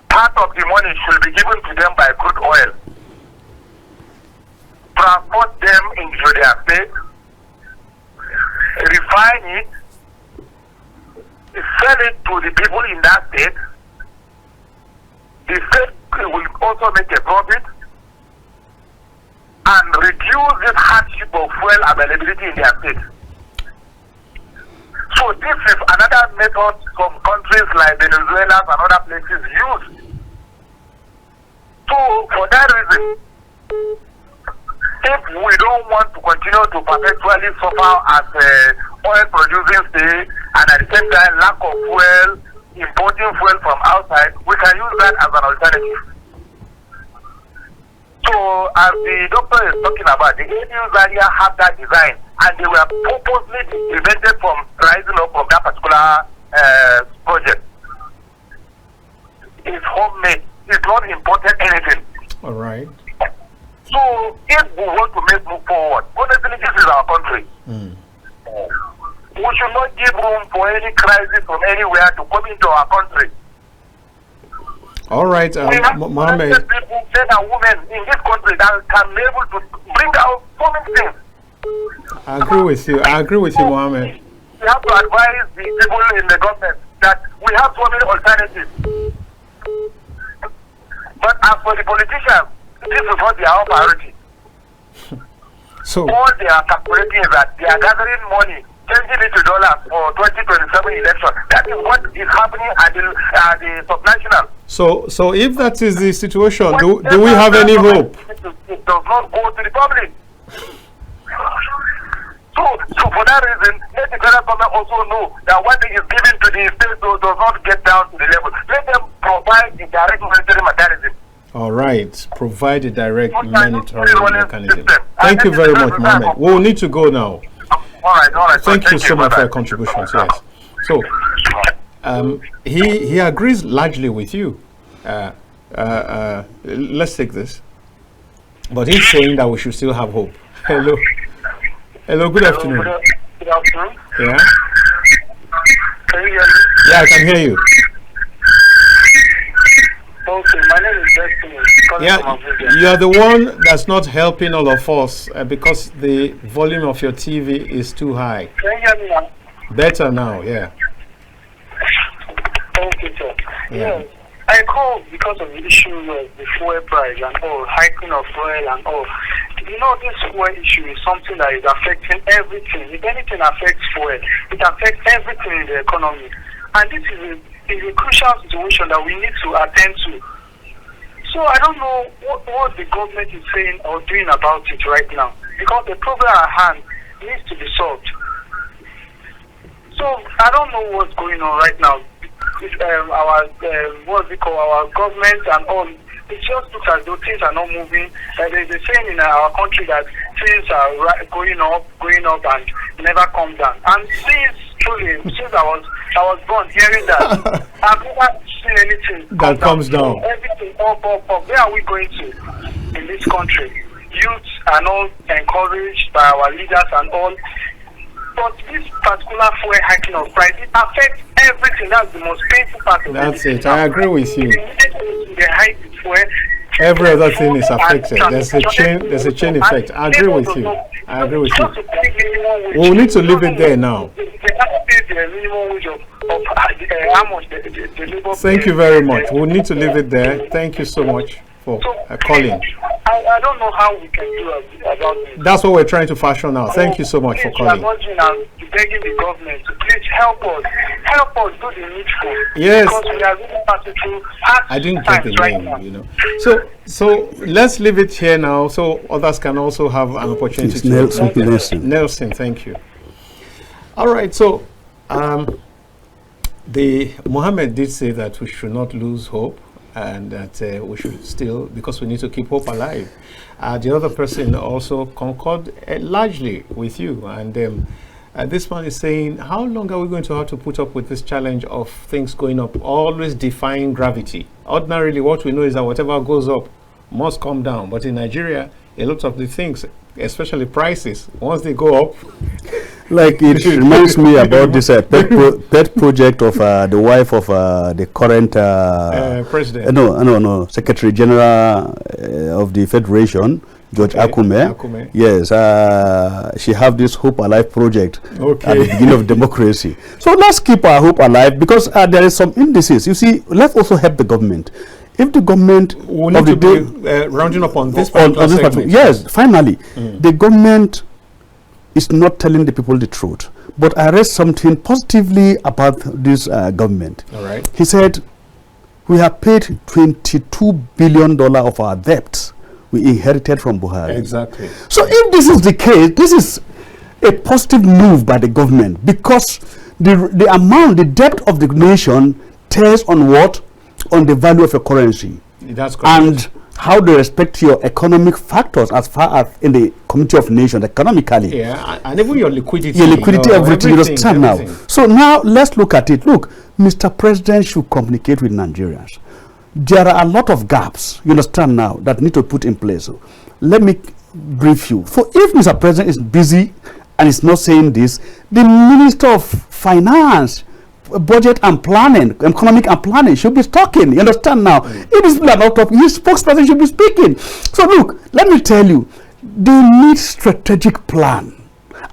part of the money should be given to them by crude oil. Transport them into their state, refine it, sell it to the people in that state. The state will also make a profit and reduce this hardship of fuel availability in their state. So this is another method some countries like Venezuela and other places use. So for that reason, if we don't want to continue to perpetually suffer as oil producing state and at the same time lack of fuel, importing fuel from outside, we can use that as an alternative. So as the doctor is talking about, the ABU's area have that design and they were purposely prevented from rising up from that particular project. It's homemade. It's not imported anything. All right. So if we want to make move forward, honestly, this is our country. We should not give room for any crisis from anywhere to come into our country. All right, Mohammed. People, men and women in this country that can be able to bring out so many things. I agree with you, Mohammed. We have to advise the people in the government that we have so many alternatives. But as for the politicians, this is not their own priority. So all they are calculating is that they are gathering money, changing it to dollars for 2027 election. That is what is happening at the subnational. So if that is the situation, do we have any hope? It does not go to the public. So for that reason, let the federal government also know that what is given to the state does not get down to the level. Let them provide the direct monetary mechanism. All right, provide a direct monetary mechanism. Thank you very much, Mohammed. We will need to go now. All right. Thank you so much for your contributions. Yes. So he agrees largely with you. Let's take this. But he's saying that we should still have hope. Hello, good afternoon. Good afternoon. Yeah? Can you hear me? Yeah, I can hear you. Okay, my name is Destiny. Yeah, you are the one that's not helping all of us because the volume of your TV is too high. Can you hear me now? Better now, yeah. Okay, sir. Yeah. Yes. I called because of the issue of the fuel price and all, hiking of fuel and all. You know, this fuel issue is something that is affecting everything. If anything affects fuel, it affects everything in the economy. And this is a crucial situation that we need to attend to. So I don't know what the government is saying or doing about it right now, because the problem at hand needs to be solved. So I don't know what's going on right now. Our government and all, it just looks as though things are not moving. There's a saying in our country that things are going up and never come down. And since I was I was born hearing that. I've never seen anything that comes down. Everything up. Where are we going to in this country? Youths are not encouraged by our leaders and all. But this particular fuel hiking of price, it affects everything. That's the most painful part of it. That's it. I agree with you. The hike fuel. Every other thing is affected. There's a chain effect. I agree with you. I agree with you. We need to leave it there now. Thank you very much. We need to leave it there. Thank you so much for calling. I don't know how we can do about this. That's what we're trying to fashion now. Thank you so much for calling. I'm begging the government to please help us do the needful. Yes. Because we are really passing through hard I didn't get the right name, now. you know. So let's leave it here now, so others can also have an opportunity to. Nelson, thank you. All right. So, Mohammed did say that we should not lose hope, and that we should still, because we need to keep hope alive. The other person also concurred largely with you, and this one is saying, how long are we going to have to put up with this challenge of things going up, always defying gravity? Ordinarily, what we know is that whatever goes up must come down, but in Nigeria, a lot of the things, especially prices, once they go up, like it reminds me about this pet project of the wife of the current president. No, Secretary General of the Federation, George Akume. Yes, she have this Hope Alive project at the beginning of democracy. So let's keep our hope alive, because there is some indices. You see, let's also help the government. If the government rounding up on this yes, finally, the government is not telling the people the truth. But I read something positively about this government. All right. He said, we have paid $22 billion of our debts we inherited from Buhari. Exactly. So if this is the case, this is a positive move by the government, because the amount, the debt of the nation tells on what? On the value of your currency. That's correct. And how they respect your economic factors as far as in the community of nations economically. Yeah, and even your liquidity. Everything, you understand now. So now let's look at it. Look, Mr. President should communicate with Nigerians. There are a lot of gaps, you understand now, that need to put in place. So let me brief you. So if Mr. President is busy and is not saying this, the Minister of Finance, Budget and Planning, Economic and Planning should be talking. You understand now? It is not talking. His spokesperson should be speaking. So look, let me tell you, they need strategic plan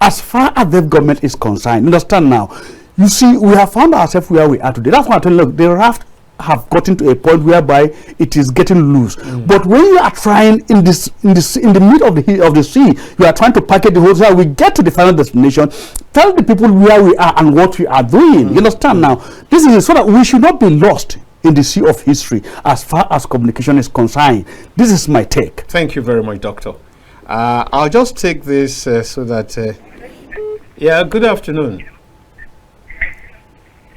as far as the government is concerned. You understand now? You see, we have found ourselves where we are today. That's why I tell you, look, the raft have gotten to a point whereby it is getting loose. But when you are trying in the middle of the sea, you are trying to package the whole thing. We get to the final destination. Tell the people where we are and what we are doing. You understand now? This is so that we should not be lost in the sea of history as far as communication is concerned. This is my take. Thank you very much, Doctor. I'll just take this so that. Yeah. Good afternoon.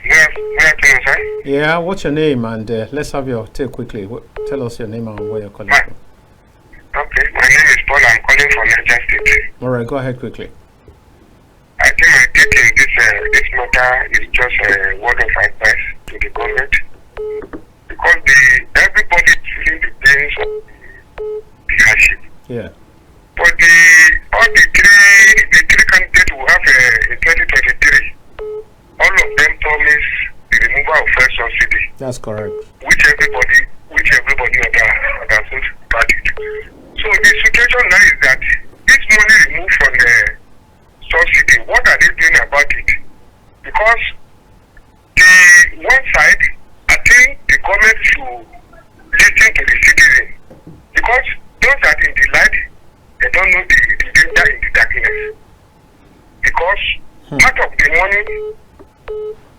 Yes, good afternoon, sir. Yeah, what's your name? And let's have your take quickly. Tell us your name and where you're calling from. Okay, my name is Paul. I'm calling from Niger State. All right, go ahead quickly. I think my take in this matter is just a word of advice to the government, because everybody is feeling the pains of the hardship. Yeah. But all the three candidates we have in 2023, all of them promise the removal of fuel subsidy. That's correct. Which everybody understood valued. So the situation now is that this money removed from the subsidy, what are they doing about it? Because the one side, I think the government should listen to the citizen. Because those that in the light, they don't know the danger in the darkness. Because part of the money,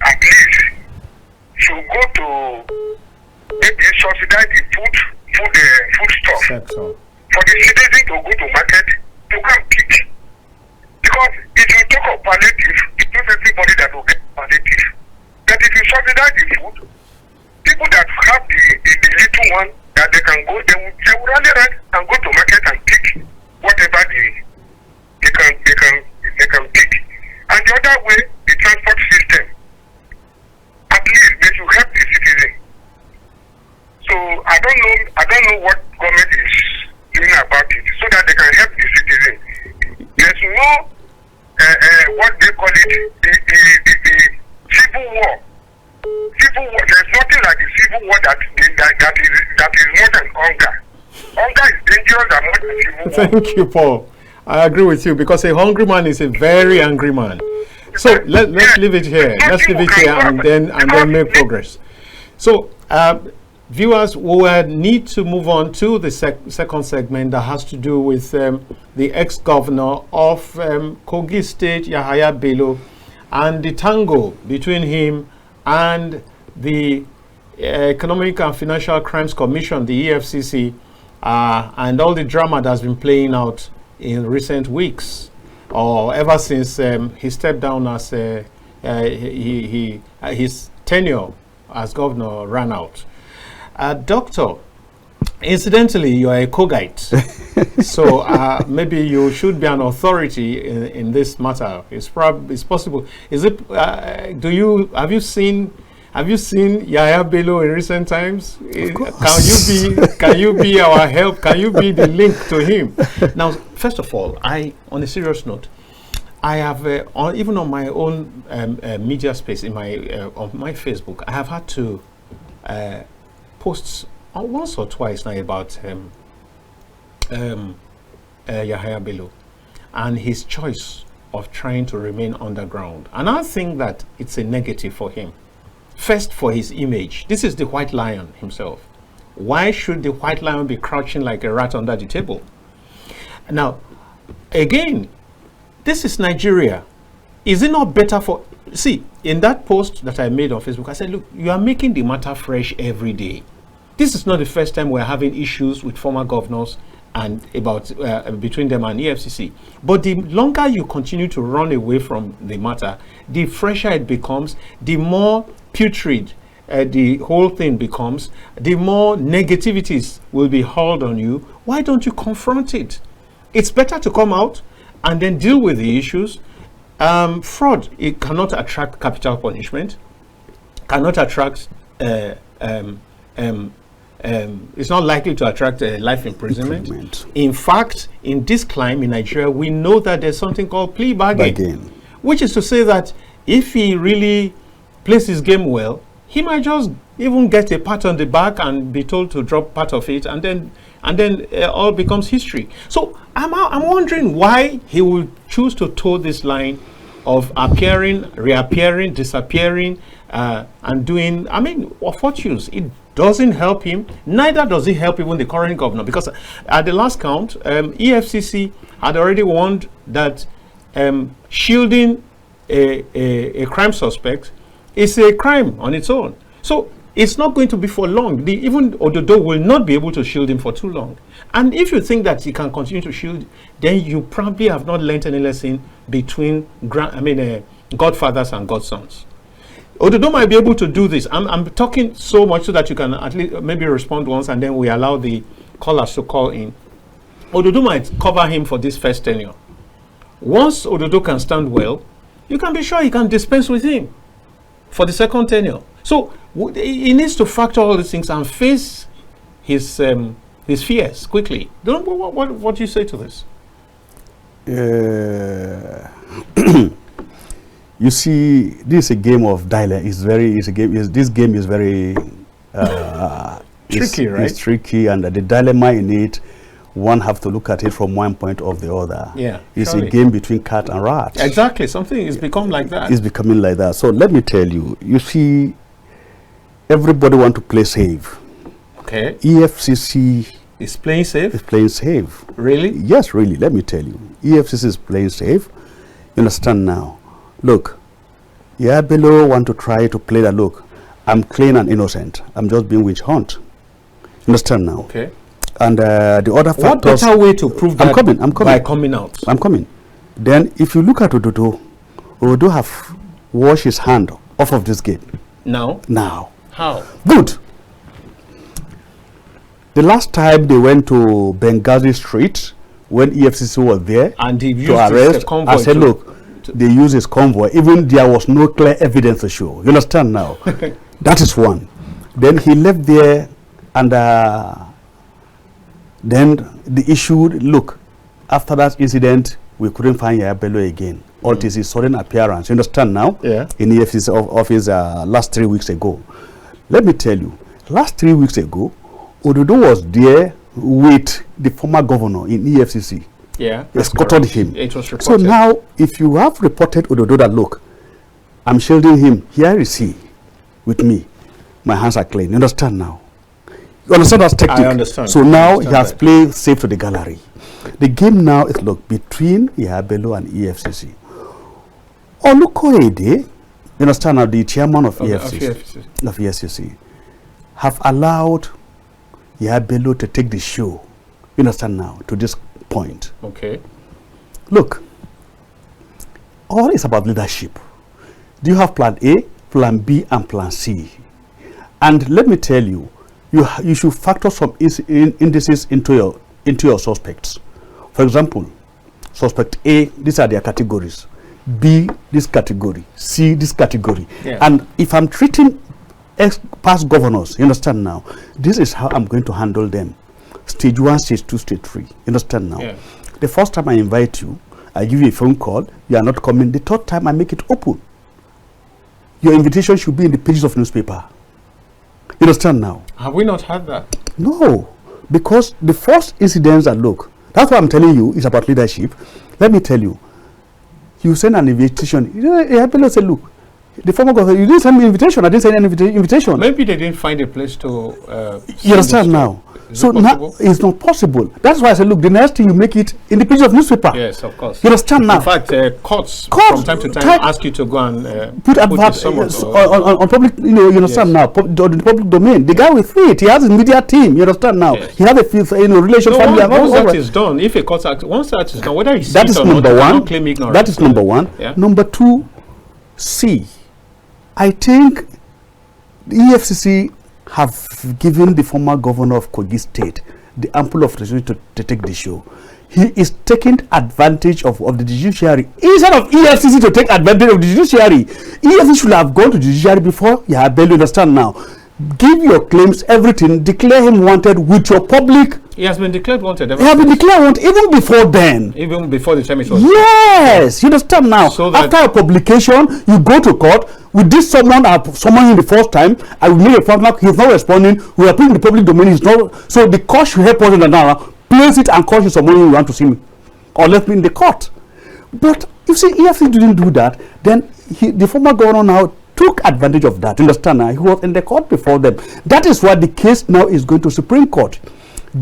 at least, should go to maybe subsidize the food stuff. For the citizen to go to market to come pick. Because if you talk of palliative, it's not everybody that will get palliative. But if you subsidize the food, people that have the little one that they can go, they will rally right and go to market and pick whatever they can pick. And the other way, the transport system. no what they call it, the civil war. Civil war. There's nothing like the civil war that is more than hunger. Hunger is dangerous and more than civil war. Thank you, Paul. I agree with you because a hungry man is a very angry man. So let's leave it here. Let's leave it here and then make progress. So viewers, we will need to move on to the second segment that has to do with the ex-governor of Kogi State, Yahaya Bello, and the tango between him and the Economic and Financial Crimes Commission, the EFCC, and all the drama that's been playing out in recent weeks, or ever since he stepped down as his tenure as governor ran out. Doctor, incidentally, you are a Kogite, so maybe you should be an authority in this matter. It's possible. Is it? Have you seen Yahaya Bello in recent times? Can you be our help? Can you be the link to him? Now, first of all, on a serious note, I have even on my own media space on my Facebook, I have had to post once or twice now about Yahaya Bello and his choice of trying to remain underground, and I think that it's a negative for him. First, for his image. This is the white lion himself. Why should the white lion be crouching like a rat under the table? Now, again, this is Nigeria. Is it not better for... See, in that post that I made on Facebook, I said, look, you are making the matter fresh every day. This is not the first time we're having issues with former governors and about between them and EFCC. But the longer you continue to run away from the matter, the fresher it becomes, the more putrid the whole thing becomes, the more negativities will be hauled on you. Why don't you confront it? It's better to come out and then deal with the issues. Fraud, it cannot attract capital punishment, cannot attract it's not likely to attract life imprisonment. In fact, in this climate in Nigeria, we know that there's something called plea bargain, which is to say that if he really plays his game well, he might just even get a pat on the back and be told to drop part of it, and then all becomes history. So I'm wondering why he will choose to toe this line of appearing, reappearing, disappearing, and doing, fortunes. It doesn't help him, neither does it help even the current governor, because at the last count, EFCC had already warned that shielding a crime suspect is a crime on its own. So it's not going to be for long. Even Ododo will not be able to shield him for too long. And if you think that he can continue to shield, then you probably have not learned any lesson between godfathers and godsons. Ododo might be able to do this. I'm talking so much so that you can at least maybe respond once, and then we allow the callers to call in. Ododo might cover him for this first tenure. Once Ododo can stand well, you can be sure he can dispense with him for the second tenure. So he needs to factor all these things and face his fears quickly. What do you say to this? You see, this is a game of dilemma. This game is very tricky, right? It's tricky, and the dilemma in it, one have to look at it from one point of the other. Yeah, it's surely a game between cat and rat. Exactly, something is become like that. It's becoming like that. So let me tell you, you see, everybody want to play safe. Okay. EFCC is playing safe. Is playing safe. Really? Yes, really. Let me tell you, EFCC is playing safe. You understand now? Look, Yahaya Bello want to try to play that. Look, I'm clean and innocent. I'm just being witch hunt. Understand now? Okay. And the other factors. What better way to prove that? I'm coming. By coming out. I'm coming. Then, if you look at Ododo have washed his hand off of this game. Now. How? Good. The last time they went to Benghazi Street, when EFCC was there, and he used to arrest, I said, look, they used his convoy. Even there was no clear evidence to show. You understand now? That is one. Then he left there, and then the issue, look, after that incident, we couldn't find Yahya Bello again. All this is sudden appearance. You understand now? Yeah. In the EFCC office last 3 weeks ago. Let me tell you, last 3 weeks ago, Ododo was there with the former governor in EFCC. Yeah. Escorted him. It was So reported. now, if you have reported Ododo that, look, I'm shielding him, here is he with me. My hands are clean. You understand now? You understand that tactic? I understand. So I now understand he has that. played safe to the gallery. The game now is, look, between Yahya Bello and EFCC. Olukoyede, you understand now, the chairman of EFCC, have allowed Yahya Bello to take the show, you understand now, to this point. Okay. Look, all is about leadership. Do you have plan A, plan B, and plan C? And let me tell you, you should factor some indices into your suspects. For example, suspect A, these are their categories. B, this category. C, this category. Yeah. And if I'm treating past governors, you understand now, this is how I'm going to handle them. Stage 1, stage 2, stage 3. You understand now? Yeah. The first time I invite you, I give you a phone call, you are not coming. The third time I make it open. Your invitation should be in the pages of newspaper. You understand now? Have we not had that? No, because the first incidents that, look, that's what I'm telling you is about leadership. Let me tell you, you send an invitation. You have to say, look, the former governor, you didn't send me an invitation. I didn't send any invitation. Maybe they didn't find a place to. You understand now? So now it's not possible. That's why I said, look, the next thing you make it in the pages of newspaper. Yes, of course. You understand now? In fact, courts from time to time ask you to go and put adverts on public. You understand now? On the public domain. The guy will fit. He has his media team. You understand now? Yes. He has a relation family. Once that is done, if a court act, once that is done, whether it's that is number one. Claim ignorance. That is number one. Yeah. Number two, C. I think the EFCC have given the former governor of Kogi State the ample opportunity to take the show. He is taking advantage of the judiciary. Instead of EFCC to take advantage of the judiciary, EFCC should have gone to the judiciary before you have barely understand now. Give your claims, everything, declare him wanted with your public. He has been declared wanted. He has been declared wanted even before then. Even before the time it was. Yes, you understand now. So after a publication, you go to court. With this someone him the first time, I will make a fact now, he's not responding. We are putting in the public domain. He's not. So the court should help us in an hour. Place it and call you someone you want to see me, or let me in the court. But if see EFC didn't do that, then the former governor now took advantage of that. Understand now? He was in the court before them. That is why the case now is going to Supreme Court.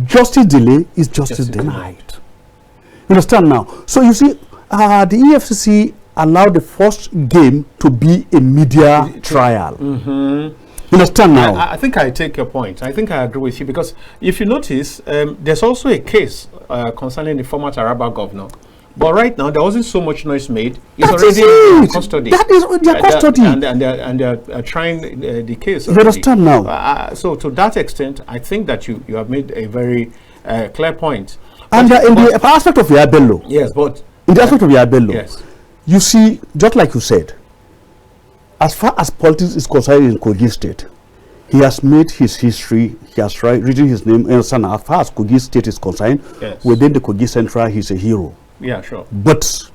Justice delay is justice denied. You understand now? So you see, the EFCC allowed the first game to be a media trial. You understand now? I think I take your point. I think I agree with you, because if you notice, there's also a case concerning the former Taraba governor. But right now, there wasn't so much noise made. It's already in custody. That is their custody. And they're trying the case. You understand now? So to that extent, I think that you have made a very clear point. And in the aspect of Yahya Bello. Yes, but in the aspect of Yahya Bello. Yes. You see, just like you said, as far as politics is concerned in Kogi State, he has made his history, he has written his name, and as far as Kogi State is concerned, yes, within the Kogi Central, he's a hero. Yeah, sure. But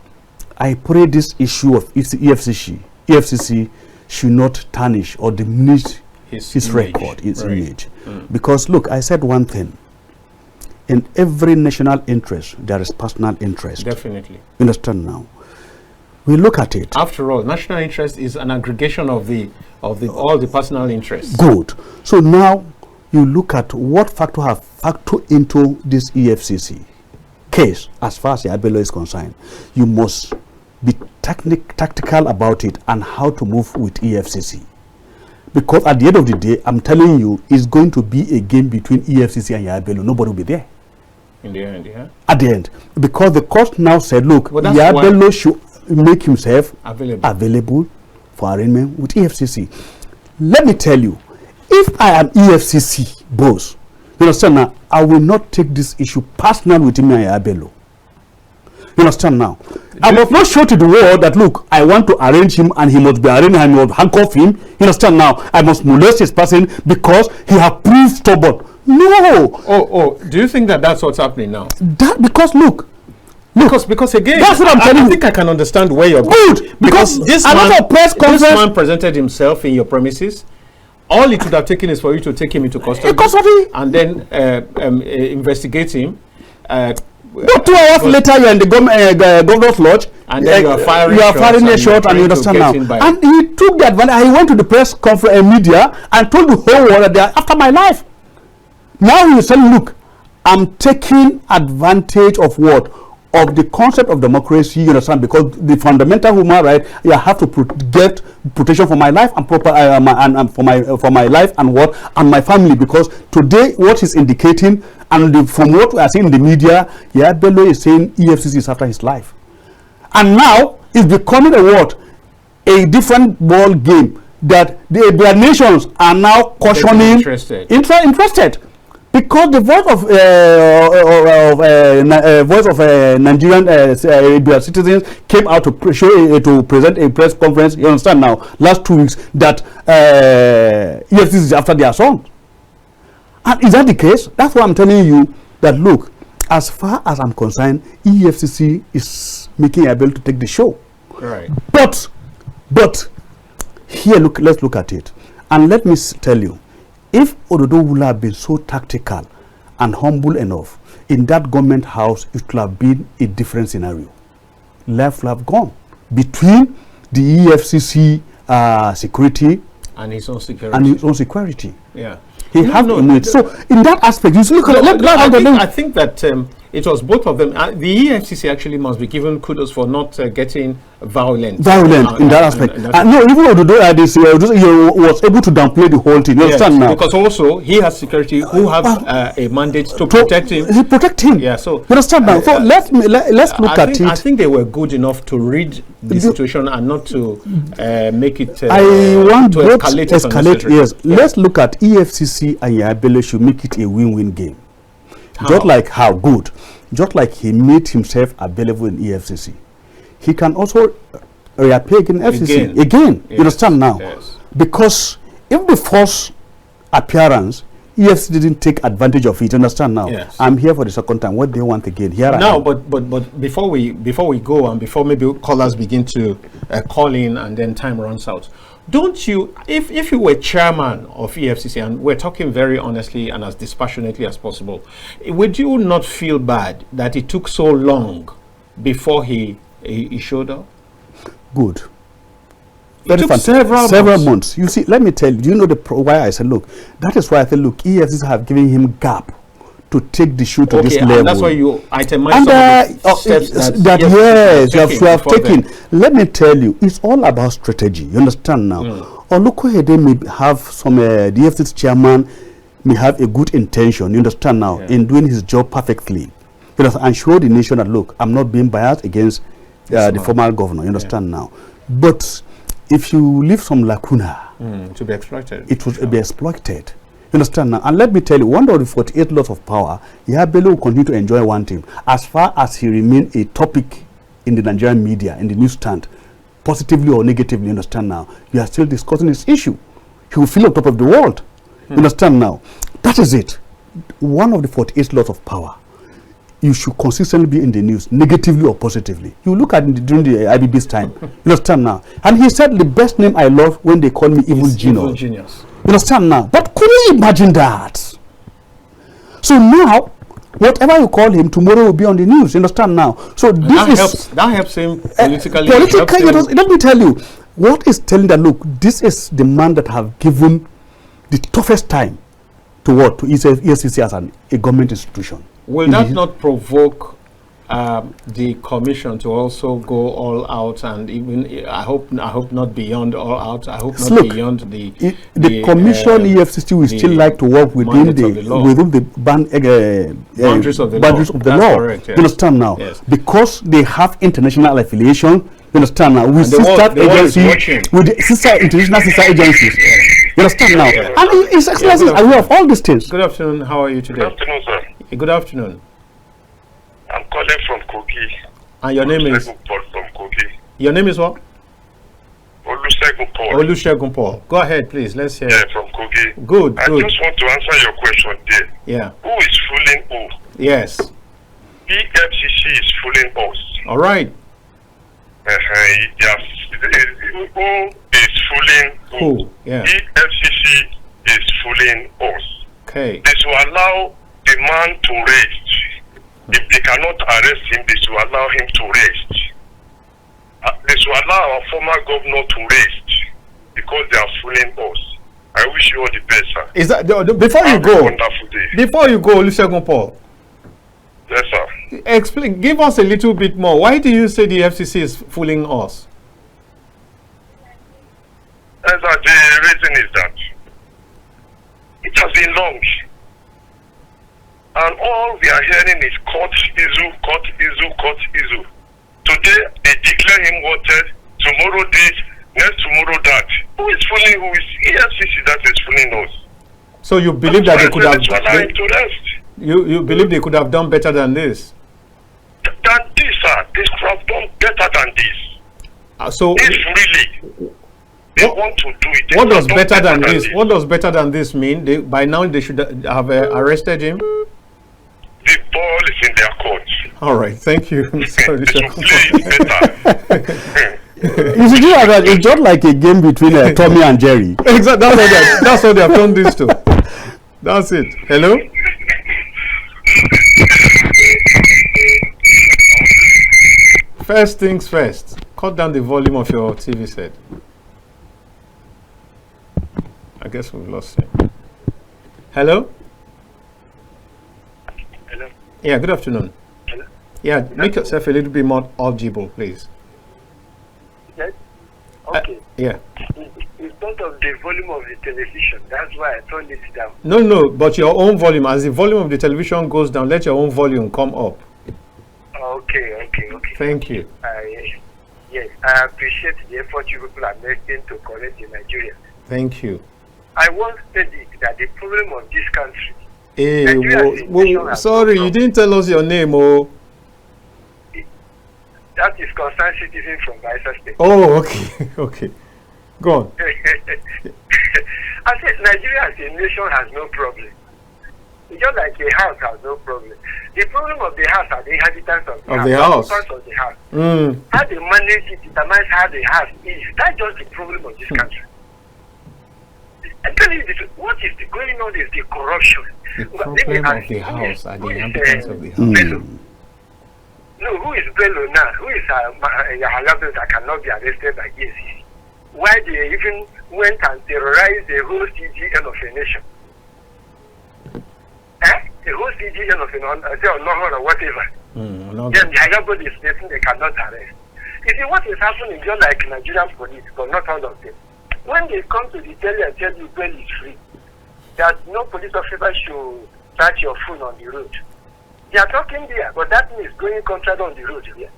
I pray this issue of EFCC should not tarnish or diminish his record, his image. Because look, I said one thing. In every national interest, there is personal interest. Definitely. You understand now? We look at it. After all, national interest is an aggregation of all the personal interests. Good. So now you look at what factor have factored into this EFCC case as far as Yahya Bello is concerned. You must be tactical about it and how to move with EFCC. Because at the end of the day, I'm telling you, it's going to be a game between EFCC and Yahya Bello. Nobody will be there. In the end, yeah. At the end. Because the court now said, look, Yahya Bello should make himself available for arraignment with EFCC. Let me tell you, if I am EFCC boss, you understand now, I will not take this issue personal with him and Yahya Bello. You understand now? I must not show to the world that, look, I want to arrange him and he must be arraigned and I must handcuff him. You understand now? I must molest his person because he has proved stubborn. No! Oh, do you think that that's what's happening now? That because, look, Because again, that's what I'm telling you. I think I can understand where you're good because this a lot of press conference. This man presented himself in your premises. All it would have taken is for you to take him into custody and then investigate him. But 2 hours later, you're in the governor's lodge, and then you are firing a shot, and you understand now. And he took that one. He went to the press conference media and told the whole world that they are after my life. Now he said, "Look, I'm taking advantage of what? Of the concept of democracy, you understand, because the fundamental human right, you have to get protection for my life and proper and for my life and my family, because today what he's indicating and from what we are seeing in the media, Bello is saying EFCC is after his life, and now it's becoming a different ball game that their nations are now cautioning interested. Because the voice of Nigerian citizens came out to present a press conference. You understand now? Last 2 weeks that EFCC is after their son. And is that the case? That's why I'm telling you that look, as far as I'm concerned, EFCC is making able to take the show. Right. But here, let's look at it, and let me tell you. If Ododo would have been so tactical and humble enough in that government house, it would have been a different scenario. Life would have gone between the EFCC security and his own security. Yeah, he so in that aspect, you look at. I think that it was both of them. The EFCC actually must be given kudos for not getting violent in that aspect. No, even Ododo he was able to downplay the whole thing. You understand now? Because also he has security who have a mandate to protect him. He protect him. Yeah. So you understand now? So let's look at it. I think they were good enough to read the situation and not to make it. I want to escalate. Yes. Yeah. Let's look at EFCC and Yabele should make it a win-win game. Just like he made himself available in EFCC, he can also reappear in FCC again. Yes. You understand now? Yes. Because if the first appearance, EFCC didn't take advantage of it. You understand now? Yes. I'm here for the second time. What do you want again? Here I am. But before we go and before maybe callers begin to call in and then time runs out. Don't you, if you were chairman of EFCC, and we're talking very honestly and as dispassionately as possible, would you not feel bad that it took so long before he showed up? Good. It took several months. You see, let me tell you, do you know why I said, look, that is why I said, look, EFCC have given him gap to take the shoe to this level. And that's why you itemize some of the steps that you have taken. Let me tell you, it's all about strategy. You understand now? Olukoyede may have some, the EFCC chairman may have a good intention, you understand now, in doing his job perfectly. And show the nation that, look, I'm not being biased against the former governor, you understand now. But if you leave some lacuna, to be exploited, it will be exploited. You understand now? And let me tell you, one of the 48 laws of power, Yabele will continue to enjoy one thing. As far as he remains a topic in the Nigerian media, in the newsstand, positively or negatively, you understand now, you are still discussing this issue. He will feel on top of the world. You understand now? That is it. One of the 48 laws of power. You should consistently be in the news, negatively or positively. You look at it during the IBB's time. You understand now? And he said the best name I love when they call me evil genius. You understand now? But could you imagine that? So now, whatever you call him, tomorrow will be on the news. You understand now? So that helps him politically. Let me tell you, what is telling that, look, this is the man that have given the toughest time to what? To EFCC as a government institution. Will that not provoke the commission to also go all out, and even I hope not beyond all out. I hope not beyond the commission. EFCC will still like to work within the boundaries of the law. Correct, yes. You understand now? Yes. Because they have international affiliation. You understand now? With sister agencies, with international sister agencies. Yes. You understand now? Yes. And His Excellency is aware of all these things. Good afternoon. How are you today? Good afternoon, sir. Good afternoon. I'm calling from Kogi. And your name is? Paul from Kogi. Your name is what? Olusegun Paul. Olusegun Paul. Go ahead, please. Let's hear. Yeah, from Kogi. Good. I just want to answer your question there. Yeah. Who is fooling who? Yes. EFCC is fooling us. All right. Yes. Who is fooling Who? Yeah. EFCC is fooling us. Okay. They should allow the man to rest. If they cannot arrest him, they should allow him to rest. They should allow our former governor to rest because they are fooling us. I wish you all the best, sir. Is that before you Have a go? wonderful day. Before you go, Olusegun Paul, Yes, sir. explain. Give us a little bit more. Why do you say the FCC is fooling us? Yes, sir. The reason is that it has been long. And all we are hearing is court issue, court issue, court issue. Today, they declare him wanted. Tomorrow this, next tomorrow that. Who is fooling who? Is EFCC that is fooling us? So you believe that they could have allow him to rest. you believe they could have done better than this? Than this, sir. They could have done better than this. So If really they want to do it, they what could does have done better than this? What does better than this mean? By now they should have arrested him. The ball is in their court. All right, thank you. Sorry, They should play it better. You see, that it's just like a game between Tommy and Jerry. Exactly. That's what they have done this to. That's it. Hello. First things first. Cut down the volume of your TV set. I guess we've lost him. Hello. Hello. Yeah. Good afternoon. Hello. Yeah. Make yourself a little bit more audible, please. Yes. Okay. Yeah. It's because of the volume of the television. That's why I turned it down. No, but your own volume. As the volume of the television goes down, let your own volume come up. Okay. Thank you. Yes, I appreciate the effort you people are making to correct the Nigerians. Thank you. I once said it, that the problem of this country. Hey, Nigeria is a nation has sorry, no you didn't tell us your name, oh. That is concerned citizen from Bayelsa State. Oh, okay, okay. Go on. I said Nigeria as a nation has no problem. It's just like a house has no problem. The problem of the house are the inhabitants of the house. Of the house. How they manage it determines how the house is. That's just the problem of this country. I tell you this, what is going on is the corruption. The problem of the house are the inhabitants of the house. No, who is Bello now? Who is Yahaya Bello that cannot be arrested by EFCC? Why they even went and terrorized the whole CGN of a nation? The whole CGN of or whatever. Then the higher body is stating they cannot arrest. You see, what is happening just like Nigerian police, but not all of them. When they come to the telly and tell you bail is free, that no police officer should touch your phone on the road. They are talking there, but that means going contrary on the road here.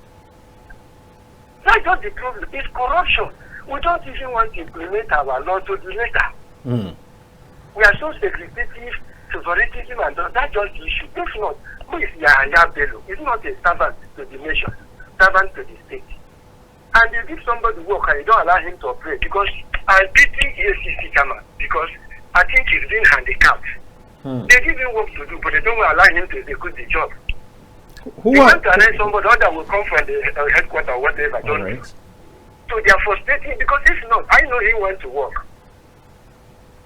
That's just the problem. It's corruption. We don't even want to implement our law to the letter. We are so segregative, favoritism, and that's just the issue. If not, who is Yahaya Bello? He's not a servant to the nation, servant to the state. And you give somebody work and you don't allow him to operate because I'm beating EFCC chairman because I think he's being handicapped. They give him work to do, but they don't allow him to execute the job. They want to arrest somebody that will come from the headquarters or whatever. Right. So they are frustrating because if not, I know he wants to work.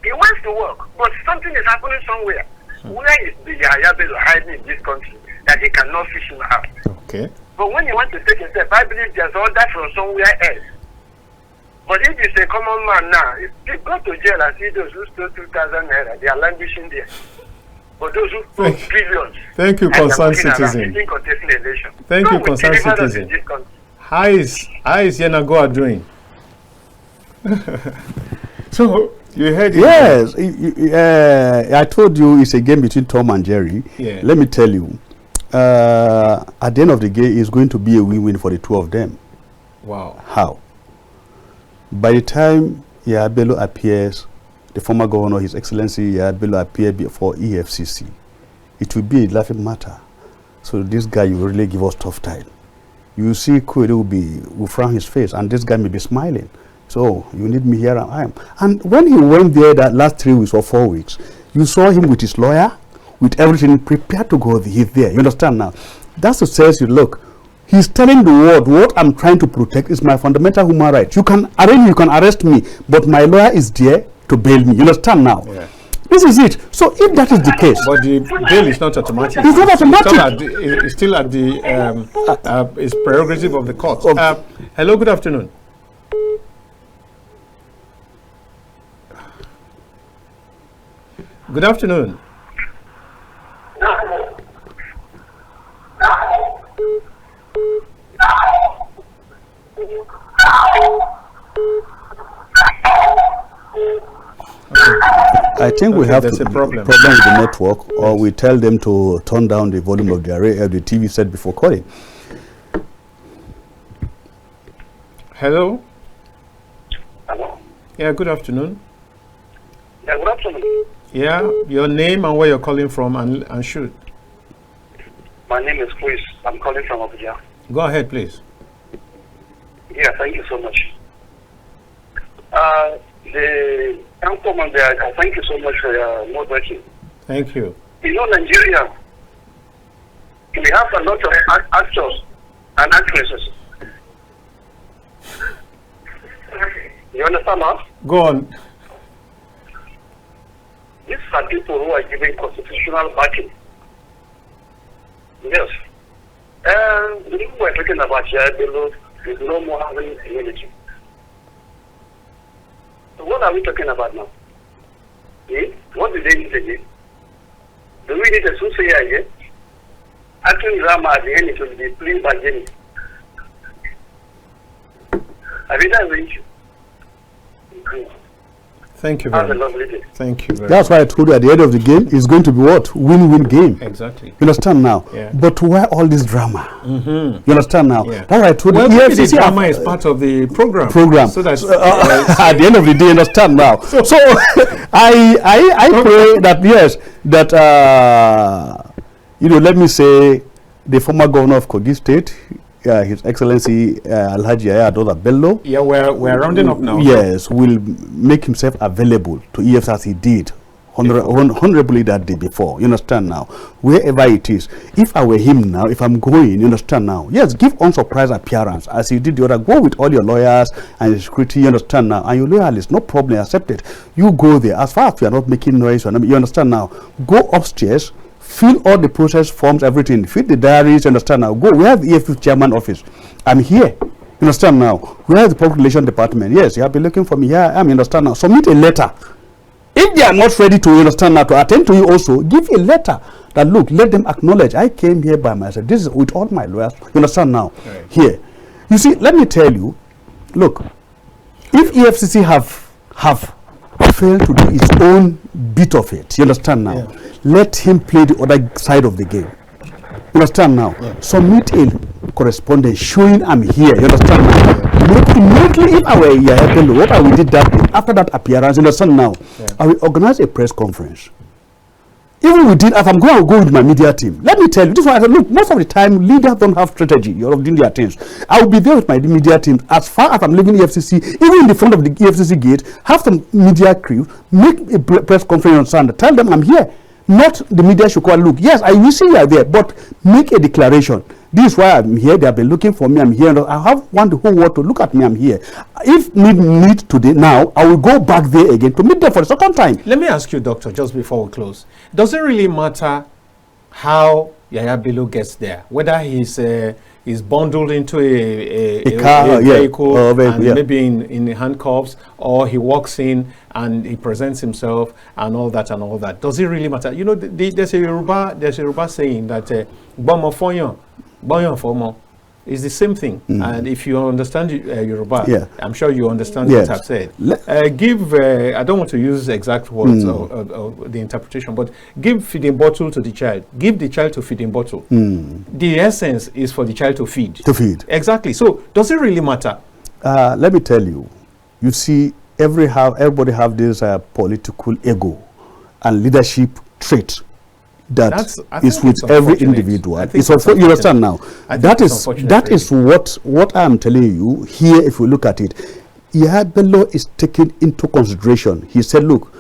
He wants to work, but something is happening somewhere. Where is the Yahaya Bello hiding in this country that they cannot fish him out? Okay. But when you want to take a step, I believe there's all that from somewhere else. But if it's a common man now, if you go to jail and see those who stole 2,000 naira, they are languishing there. But those who stole billions. Thank you, concerned citizen. Thank you, concerned citizen. How is Yenagoa doing? So you heard it. Yes, I told you it's a game between Tom and Jerry. Yeah. Let me tell you, at the end of the game, it's going to be a win-win for the two of them. Wow. How? By the time Yahaya Bello appears, the former governor, His Excellency Yahaya Bello appeared before EFCC, it will be a laughing matter. So this guy, you really give us tough time. You see, will frown his face, and this guy may be smiling. So you need me here, and I am. And when he went there that last 3 weeks or 4 weeks, you saw him with his lawyer, with everything prepared to go. He's there. You understand now? That's what says you, look, he's telling the world what I'm trying to protect is my fundamental human right. You can arrest me, but my lawyer is there to bail me. You understand now? Yeah. This is it. So if that is the case, but the bail is not automatic. It's not automatic. It's still at the it's prerogative of the court. Hello, good afternoon. Good afternoon. I think we have there's a problem with the network, or we tell them to turn down the volume of the TV set before calling. Hello. Hello. Yeah, good afternoon. Yeah, good afternoon. Yeah, your name and where you're calling from, and shoot. My name is Chris. I'm calling from Abuja. Go ahead, please. Yeah, thank you so much. The gentleman there, thank you so much for your moderation. Thank you. You know, Nigeria, we have a lot of actors and actresses. You understand that? Go on. These are people who are giving constitutional backing. Yes. The people we're talking about here below is no more having immunity. So what are we talking about now? What do they need again? Do we need a soothsayer again? Acting drama at the end, it will be played by Jenny. I mean, that's the issue. Thank you very Have a much. lovely day. Thank you very That's why I told you at the end of the game, it's going to be what? Win-win game. Exactly. You understand now? Yeah. But why all this drama? You understand now? Yeah. That's why I told Well, you. maybe the drama is part of the program. So that at the end of the day, understand now. So I pray that yes, that let me say the former governor of Kogi State, His Excellency Alhaji Adola Bello. Yeah, we're rounding up now. Yes, will make himself available to EFs as he did honorably that day before. You understand now? Wherever it is. If I were him now, if I'm going, you understand now? Yes, give unsurprised appearance as you did the other. Go with all your lawyers and your security, you understand now? And your loyalists, no problem, accept it. You go there. As far as you are not making noise, you understand now? Go upstairs. Fill all the process forms, everything. Fill the diaries, understand now. Go. We have the EFF chairman office. I'm here. You understand now? We have the public relations department. Yes, you have been looking for me. Here I am. You understand now? Submit a letter. If they are not ready to, understand now, to attend to you also, give a letter that, look, let them acknowledge I came here by myself. This is with all my lawyers. You understand now? Right. Here. You see, let me tell you, look, if EFCC have failed to do its own bit of it, you understand now? Yeah. Let him play the other side of the game. You understand now? Yeah. Submit a correspondence showing I'm here. You understand now? Yeah. Immediately, if I were here, what I will do that day, after that appearance, you understand now? Yeah. I will organize a press conference. Even if I'm going to go with my media team, let me tell you, this is why I said, look, most of the time, leaders don't have strategy. You're doing their things. I will be there with my media team. As far as I'm leaving the FCC, even in the front of the FCC gate, have some media crew, make a press conference on Sunday. Tell them I'm here. Not the media should call, look, yes, I will see you are there, but make a declaration. This is why I'm here. They have been looking for me. I'm here. I want the whole world to look at me. I'm here. If need today, now, I will go back there again to meet them for the second time. Let me ask you, Doctor, just before we close. Does it really matter how Yaya Bello gets there? Whether he's bundled into a vehicle, maybe in handcuffs, or he walks in and he presents himself and all that and all that. Does it really matter? You know, there's a Yoruba saying that "Bomo fonyo, boyo fomo" is the same thing. And if you understand Yoruba, I'm sure you understand what I've said. I don't want to use exact words or the interpretation, but give feeding bottle to the child. Give the child to feeding bottle. The essence is for the child to feed. To feed. Exactly. So does it really matter? Let me tell you. You see, everybody have this political ego and leadership trait. That is with every individual. You understand now? That is what I am telling you here. If you look at it, Yaya Bello is taken into consideration. He said, look,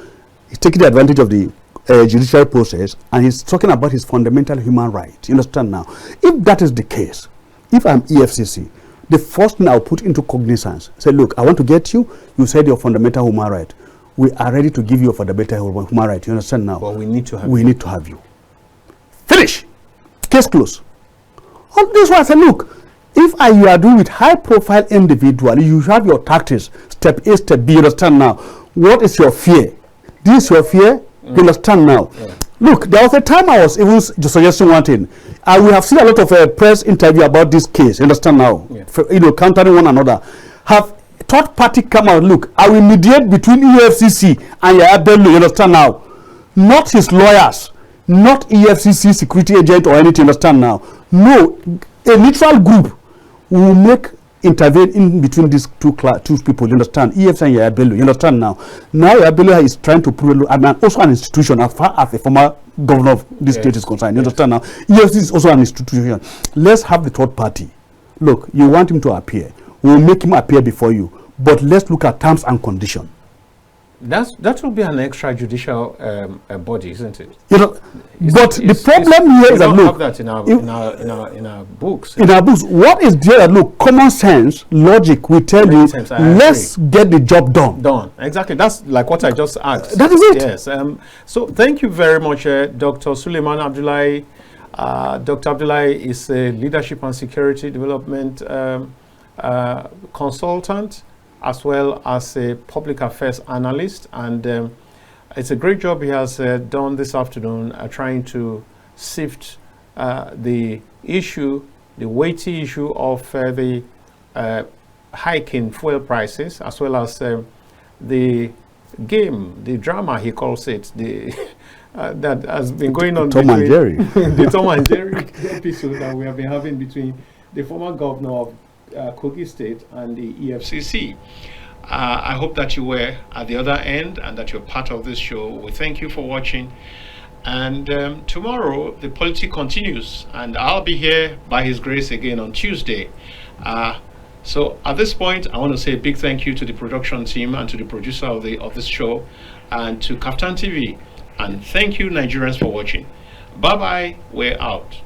he's taking the advantage of the judicial process, and he's talking about his fundamental human right. You understand now? If that is the case, if I'm EFCC, the first thing I'll put into cognizance, say, look, I want to get you. You said your fundamental human right. We are ready to give you a fundamental human right. You understand now? But we need to have we need to have you. Finish. Case closed. On this one, I said, look, if you are doing with high-profile individual, you have your tactics, step A, step B. You understand now? What is your fear? This is your fear. You understand now? Yeah. Look, there was a time I was even suggesting one thing. We have seen a lot of press interview about this case. You understand now? Yeah. You know, countering one another. Have third party come out. Look, I will mediate between EFCC and Yaya Bello. You understand now? Not his lawyers, not EFCC security agent or anything. You understand now? No, a neutral group will intervene in between these two people. You understand? EFCC and Yaya Bello. You understand now? Now Yaya Bello is trying to prove, and also an institution as far as the former governor of this state is concerned. You understand now? EFCC is also an institution. Let's have the third party. Look, you want him to appear. We'll make him appear before you. But let's look at terms and conditions. That will be an extrajudicial body, isn't it? You know, but the problem here is that, look, have that in our books. In our books, what is there? Look, common sense, logic will tell you, let's get the job done. Done. Exactly. That's like what I just asked. That is it. Yes. So thank you very much, Dr. Suleiman Abdullahi. Dr. Abdullahi is a leadership and security development consultant, as well as a public affairs analyst, and it's a great job he has done this afternoon, trying to sift the weighty issue of the hike in fuel prices, as well as the drama, he calls it, that has been going on Tom and Jerry. The Tom and Jerry episode that we have been having between the former governor of Kogi State and the EFCC. I hope that you were at the other end and that you're part of this show. We thank you for watching. And tomorrow, the Polity continues. And I'll be here by His grace again on Tuesday. So at this point, I want to say a big thank you to the production team and to the producer of this show and to KAFTANTV. And thank you, Nigerians, for watching. Bye-bye. We're out.